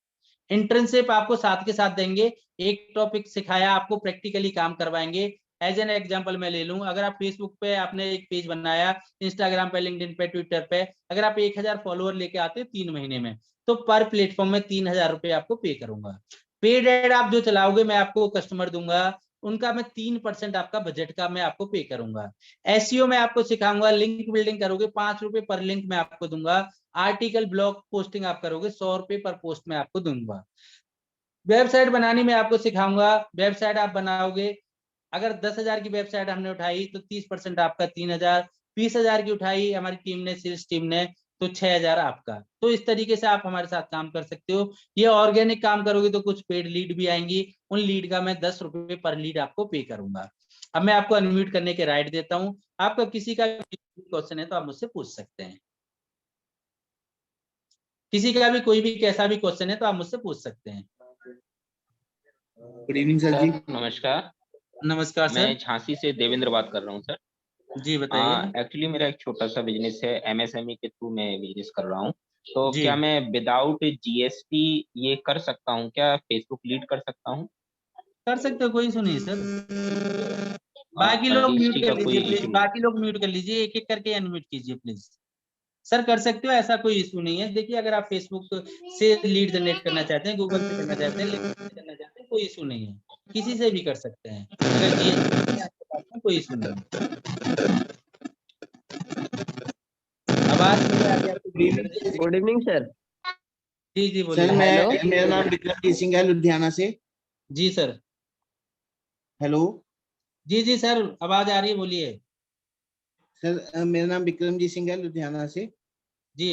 इंटर्नशिप आपको साथ के साथ देंगे, एक टॉपिक सिखाया आपको प्रैक्टिकली काम करवाएंगे। एज एन एग्जांपल मैं ले लूं, अगर आप फेसबुक पे आपने एक पेज बनाया, इंस्टाग्राम पे, लिंक्डइन पे, ट्विटर पे, अगर आप 1,000 फॉलोअर लेके आते हो 3 महीने में, तो पर प्लेटफॉर्म में 3,000 रुपए आपको पे करूंगा। पेड एड आप जो चलाओगे मैं आपको कस्टमर दूंगा, उनका मैं 3% आपका बजट का मैं आपको पे करूंगा। एसईओ में आपको सिखाऊंगा, लिंक बिल्डिंग करोगे 5 रुपए पर लिंक मैं आपको दूंगा। आर्टिकल ब्लॉग पोस्टिंग आप करोगे 100 रुपए पर पोस्ट में आपको दूंगा। वेबसाइट बनानी मैं आपको सिखाऊंगा। वेबसाइट आप बनाओगे, अगर 10,000 की वेबसाइट हमने उठाई तो 30% आपका 3,000, 20,000 की उठाई हमारी टीम ने, सेल्स टीम ने, तो 6,000 आपका। तो इस तरीके से आप हमारे साथ काम कर सकते हो। ये ऑर्गेनिक काम करोगे तो कुछ पेड लीड भी आएंगी, उन लीड का मैं 10 रुपए पर लीड आपको पे करूंगा। अब मैं आपको अनम्यूट करने के राइट देता हूँ। आपका किसी का क्वेश्चन है तो आप मुझसे पूछ सकते हैं। किसी का भी कोई भी कैसा भी क्वेश्चन है तो आप मुझसे पूछ सकते हैं। गुड इवनिंग सर जी। नमस्कार। नमस्कार सर। मैं झांसी से देवेंद्र बात कर रहा हूँ सर। जी बताइए। एक्चुअली मेरा एक छोटा सा बिजनेस है, एमएसएमई के थ्रू मैं बिजनेस कर रहा हूँ। तो जी क्या मैं विदाउट जीएसटी ये कर सकता हूँ? क्या फेसबुक लीड कर सकता हूँ? कर सकते हो, कोई इशू नहीं सर। बाकी लोग म्यूट जीएसटी कर का कोई लीजिए प्लीज, इशू नहीं? बाकी लोग म्यूट कर लीजिए, एक एक करके अनम्यूट कीजिए प्लीज। सर कर सकते हो, ऐसा कोई इशू नहीं है। देखिए अगर आप फेसबुक से लीड जनरेट करना चाहते हैं, गूगल से करना चाहते हैं, लिंक्डइन से करना चाहते हैं, कोई इशू नहीं है, किसी से भी कर सकते हैं। अगर जीएसटी आपके पास में कोई इशू नहीं है। आवाज नहीं आ रही आपको? Good evening sir. जी जी सर बोलिए। मेरा नाम विक्रमजीत सिंह है, लुधियाना से। जी सर। हेलो जी जी सर, आवाज आ रही है, बोलिए। सर, मेरा नाम विक्रमजीत सिंह है, लुधियाना से। जी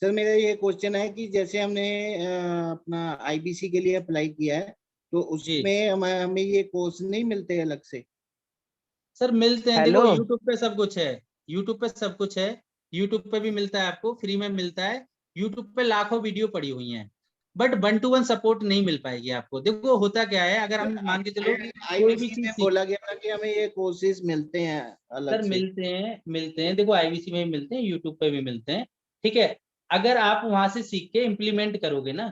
सर मेरा ये क्वेश्चन है कि जैसे हमने अपना आईबीसी के लिए अप्लाई किया है, तो जी उसमें हमें ये कोर्स नहीं मिलते अलग से? सर मिलते हैं, देखो हेलो। यूट्यूब पे सब कुछ है। यूट्यूब पे सब कुछ है। यूट्यूब पे भी मिलता है, आपको फ्री में मिलता है। यूट्यूब पे लाखों वीडियो पड़ी हुई हैं, बट 1-to-1 सपोर्ट नहीं मिल पाएगी आपको। देखो होता क्या है, अगर हम मान के चलो कोई भी आईबीसी चीज में सीख, बोला गया था कि हमें ये कोर्सेज मिलते हैं अलग सर से। मिलते हैं। देखो आईवीसी में भी मिलते हैं, यूट्यूब पे भी मिलते हैं। ठीक है, अगर आप वहां से सीख के इम्प्लीमेंट करोगे ना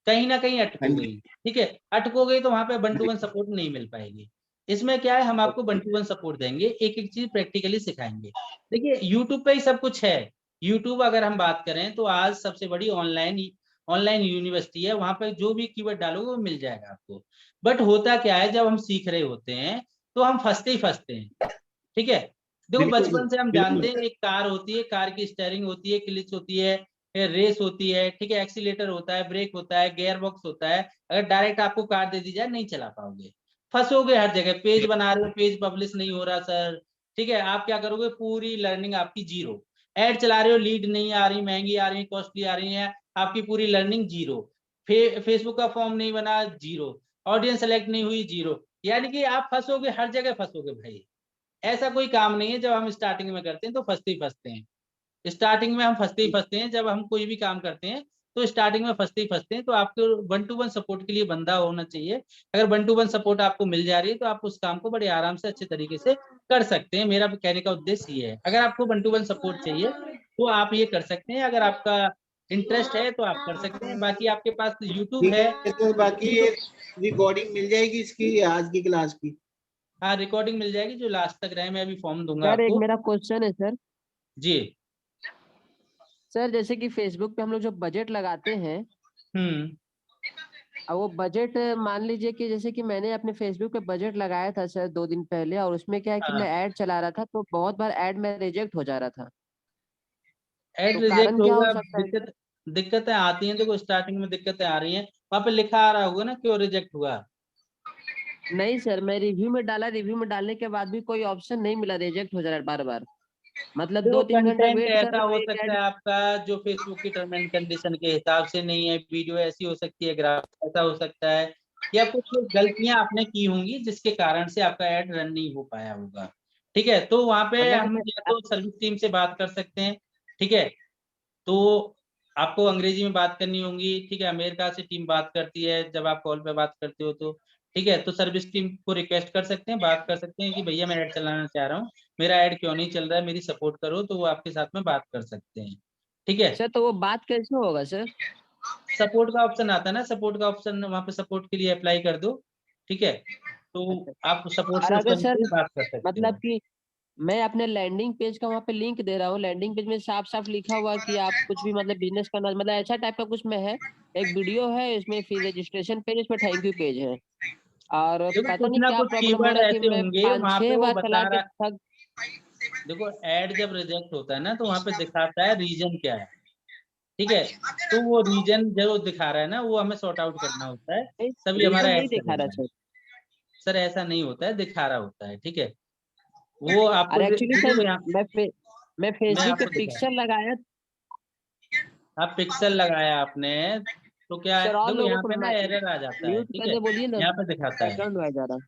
कहीं हाँ अटको जी। गई, ठीक है, अटको गई तो वहां पे वन हाँ टू वन जी। सपोर्ट नहीं मिल पाएगी। इसमें क्या है, हम आपको 1-to-1 सपोर्ट देंगे, एक एक चीज प्रैक्टिकली सिखाएंगे। देखिए यूट्यूब पे ही सब कुछ है। यूट्यूब अगर हम बात करें तो आज सबसे बड़ी ऑनलाइन ऑनलाइन यूनिवर्सिटी है, वहां पे जो भी कीवर्ड डालोगे वो मिल जाएगा आपको। बट होता क्या है, जब हम सीख रहे होते हैं तो हम फंसते ही फंसते हैं। ठीक है, देखो बिल्कुल बचपन से हम जानते बिल्कुल। हैं, एक कार होती है, कार की स्टीयरिंग होती है, क्लिच होती है, रेस होती है, ठीक है, एक्सीलेटर होता है, ब्रेक होता है, गियर बॉक्स होता है। अगर डायरेक्ट आपको कार दे दी जाए, नहीं चला पाओगे, फंसोगे हर जगह। पेज बना रहे हो, पेज पब्लिश नहीं हो रहा सर, ठीक है, आप क्या करोगे, पूरी लर्निंग आपकी जीरो। एड चला रहे हो, लीड नहीं आ रही, महंगी आ रही है, कॉस्टली आ रही है, आपकी पूरी लर्निंग जीरो। फेसबुक का फॉर्म नहीं बना, जीरो। ऑडियंस सेलेक्ट नहीं हुई, जीरो। यानी कि आप फंसोगे, हर जगह फंसोगे भाई। ऐसा कोई काम नहीं है जब हम स्टार्टिंग में करते हैं तो फंसते ही फंसते हैं। स्टार्टिंग में हम फंसते ही फंसते हैं, जब हम कोई भी काम करते हैं तो स्टार्टिंग में फंसते ही फंसते हैं। तो आपको 1-to-1 सपोर्ट के लिए बंदा होना चाहिए। अगर 1-to-1 सपोर्ट आपको मिल जा रही है तो आप उस काम को बड़े आराम से अच्छे तरीके से कर सकते हैं। मेरा कहने का उद्देश्य ये है, अगर आपको 1-to-1 सपोर्ट चाहिए तो आप ये कर सकते हैं। अगर आपका इंटरेस्ट है तो आप कर सकते हैं। बाकी आपके पास यूट्यूब ठीक है। है, तो बाकी ये यूट्यूब, रिकॉर्डिंग मिल जाएगी इसकी आज की क्लास की? हाँ रिकॉर्डिंग मिल जाएगी, जो लास्ट तक रहे, मैं अभी फॉर्म दूंगा सर एक आपको। मेरा क्वेश्चन है सर। जी। सर जैसे कि फेसबुक पे हम लोग जो बजट लगाते हैं, हम्म। अब वो बजट मान लीजिए कि जैसे कि मैंने अपने फेसबुक पे बजट लगाया था सर 2 दिन पहले, और उसमें क्या है कि हाँ, मैं ऐड चला रहा था तो बहुत बार ऐड में रिजेक्ट हो जा रहा था। एड तो रिजेक्ट कारण क्या हो होगा। सकता है सर? दिक्कतें आती हैं, देखो स्टार्टिंग में दिक्कतें आ रही हैं, वहां पे लिखा आ रहा होगा ना क्यों रिजेक्ट हुआ। नहीं सर, मैं रिव्यू में डाला, रिव्यू में डालने के बाद भी कोई ऑप्शन नहीं मिला, रिजेक्ट हो जा रहा है बार बार। मतलब देखो 2-3 घंटा कंटेंट वेट कर ऐसा रहा हूँ हो एक सकता ऐड। है आपका जो फेसबुक की टर्म एंड कंडीशन के हिसाब से नहीं है, वीडियो ऐसी हो सकती है, ग्राफ ऐसा हो सकता है, या कुछ गलतियां आपने की होंगी जिसके कारण से आपका ऐड रन नहीं हो पाया होगा। ठीक है, तो वहां पे मतलब हम जैसे या तो सर्विस टीम से बात कर सकते हैं। ठीक है, तो आपको अंग्रेजी में बात करनी होगी। ठीक है, अमेरिका से टीम बात करती है जब आप कॉल पे बात करते हो तो। ठीक है, तो सर्विस टीम को रिक्वेस्ट कर सकते हैं, बात कर सकते हैं कि भैया मैं ऐड चलाना चाह रहा हूँ, मेरा ऐड क्यों नहीं चल रहा है, मेरी सपोर्ट करो, तो वो आपके साथ में बात कर सकते हैं। ठीक है, सर, तो वो बात कैसे होगा सर? सपोर्ट का ऑप्शन आता है ना, सपोर्ट का ऑप्शन, वहां पे सपोर्ट के लिए अप्लाई कर दो। ठीक है, तो अच्छा। आप सपोर्ट और से उस अगर टाइम सर पे बात कर सकते मतलब हो। कि मैं अपने लैंडिंग पेज का वहाँ पे लिंक दे रहा हूँ, लैंडिंग पेज में साफ साफ लिखा हुआ कि आप कुछ भी मतलब बिजनेस करना, मतलब ऐसा टाइप का कुछ में है। एक वीडियो है इसमें, फिर रजिस्ट्रेशन पेज, इसमें थैंक यू पेज है। और देखो पता कुछ नहीं ना क्या कुछ प्रॉब्लम हो कीवर्ड रहा है कि ऐसे मैं होंगे पाँच वहां पे, छह वो बार चला बता के रहा। थक। देखो ऐड जब रिजेक्ट होता है ना तो वहां पे दिखाता है रीजन क्या है। ठीक है, तो वो रीजन जो दिखा रहा है ना, वो हमें सॉर्ट आउट करना होता है, तभी रीजन हमारा नहीं ऐड दिखा रहा चलेगा। सर। सर ऐसा नहीं होता है, दिखा रहा होता है, ठीक है। वो आपको अरे एक्चुअली सर देखो यहाँ मैं फेसबुक पे आपको दिखा, पिक्चर लगाया आप पिक्सल लगाया आपने, तो क्या है, सर, और देखो लोगों यहाँ को पे ना एरर आ जाता है, म्यूट ठीक है, करने बोलिए ना, यहाँ पे दिखाता है। बैकग्राउंड नॉइज आ रहा।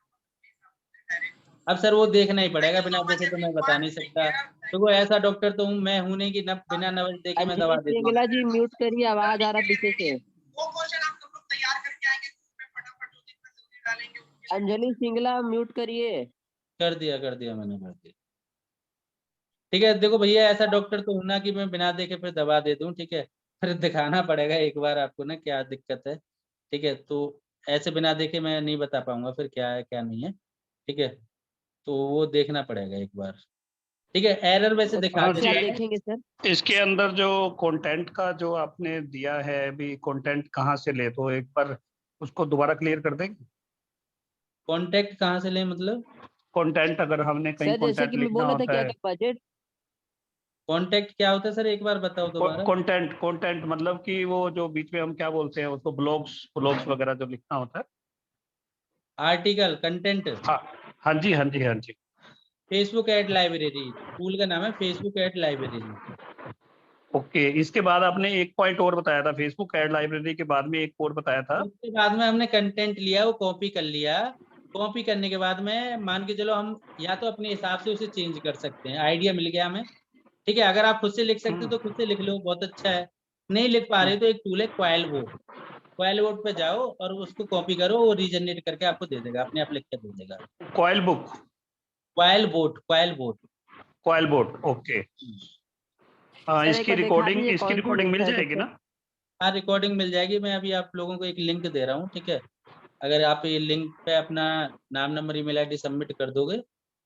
अब सर वो देखना ही पड़ेगा, बिना देखे तो मैं बता नहीं सकता। तो वो ऐसा डॉक्टर तो हूँ मैं हूं नहीं कि न बिना नवज देखे मैं दवा अंजलि दे दूँ। सिंगला जी म्यूट करिए, आवाज आ रहा पीछे से। अंजलि सिंगला म्यूट करिए। कर दिया मैंने, कर दिया। ठीक है, देखो भैया ऐसा डॉक्टर तो हूं ना कि मैं बिना देखे फिर दवा दे दूं, ठीक है, फिर दिखाना पड़ेगा एक बार आपको ना क्या दिक्कत है, ठीक है। तो ऐसे बिना देखे मैं नहीं बता पाऊंगा फिर क्या है क्या नहीं है, ठीक है, तो वो देखना पड़ेगा एक बार, ठीक है। एरर वैसे दिखा कैसे देता आप है। देखेंगे सर? इसके अंदर जो कंटेंट का जो आपने दिया है अभी, कंटेंट कहाँ से ले, तो एक बार उसको दोबारा क्लियर कर देंगे। कॉन्टेक्ट कहाँ से लें मतलब? कंटेंट अगर हमने कहीं सर जैसे कंटेंट कि मैं लिखना बोल रहा था होता कि है, अगर बजट कॉन्टेक्ट क्या होता है सर, एक बार बताओ दोबारा। कंटेंट कंटेंट मतलब कि वो जो बीच में हम क्या बोलते हैं उसको, ब्लॉग्स ब्लॉग्स वगैरह जो लिखना होता है। आर्टिकल कंटेंट, हाँ हाँ जी, हाँ जी, हाँ जी। फेसबुक एड लाइब्रेरी, टूल का नाम है फेसबुक एड लाइब्रेरी। ओके, इसके बाद आपने एक पॉइंट और बताया था, फेसबुक एड लाइब्रेरी के बाद में एक और बताया था। उसके बाद में हमने कंटेंट लिया, वो कॉपी कर लिया, कॉपी करने के बाद में मान के चलो हम या तो अपने हिसाब से उसे चेंज कर सकते हैं, आइडिया मिल गया हमें, ठीक है। अगर आप खुद से लिख सकते हो तो खुद से लिख लो, बहुत अच्छा है। नहीं लिख पा रहे तो एक टूल है क्वाइल बोर्ड, क्वाइल बोर्ड पे जाओ और उसको कॉपी करो, वो रीजनरेट करके आपको दे देगा, अपने आप लिख के दे देगा। Coil book, coil board, coil board. Coil board, okay. हाँ, सर एक बार दिखा दीजिए इसकी कौन सा रिकॉर्डिंग मिल वेबसाइट है जाएगी सर? ना? हाँ रिकॉर्डिंग मिल जाएगी, मैं अभी आप लोगों को एक लिंक दे रहा हूँ, ठीक है। अगर आप ये लिंक पे अपना नाम नंबर ईमेल आईडी सबमिट कर दोगे,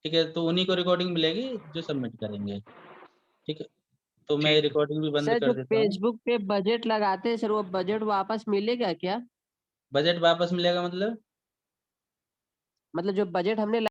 ठीक है, तो उन्हीं को रिकॉर्डिंग मिलेगी जो सबमिट करेंगे, ठीक है। तो मैं ठीक। रिकॉर्डिंग भी बंद सर कर जो देता हूँ। फेसबुक पे बजट लगाते हैं सर, वो बजट वापस मिलेगा क्या? बजट वापस मिलेगा मतलब? मतलब जो बजट हमने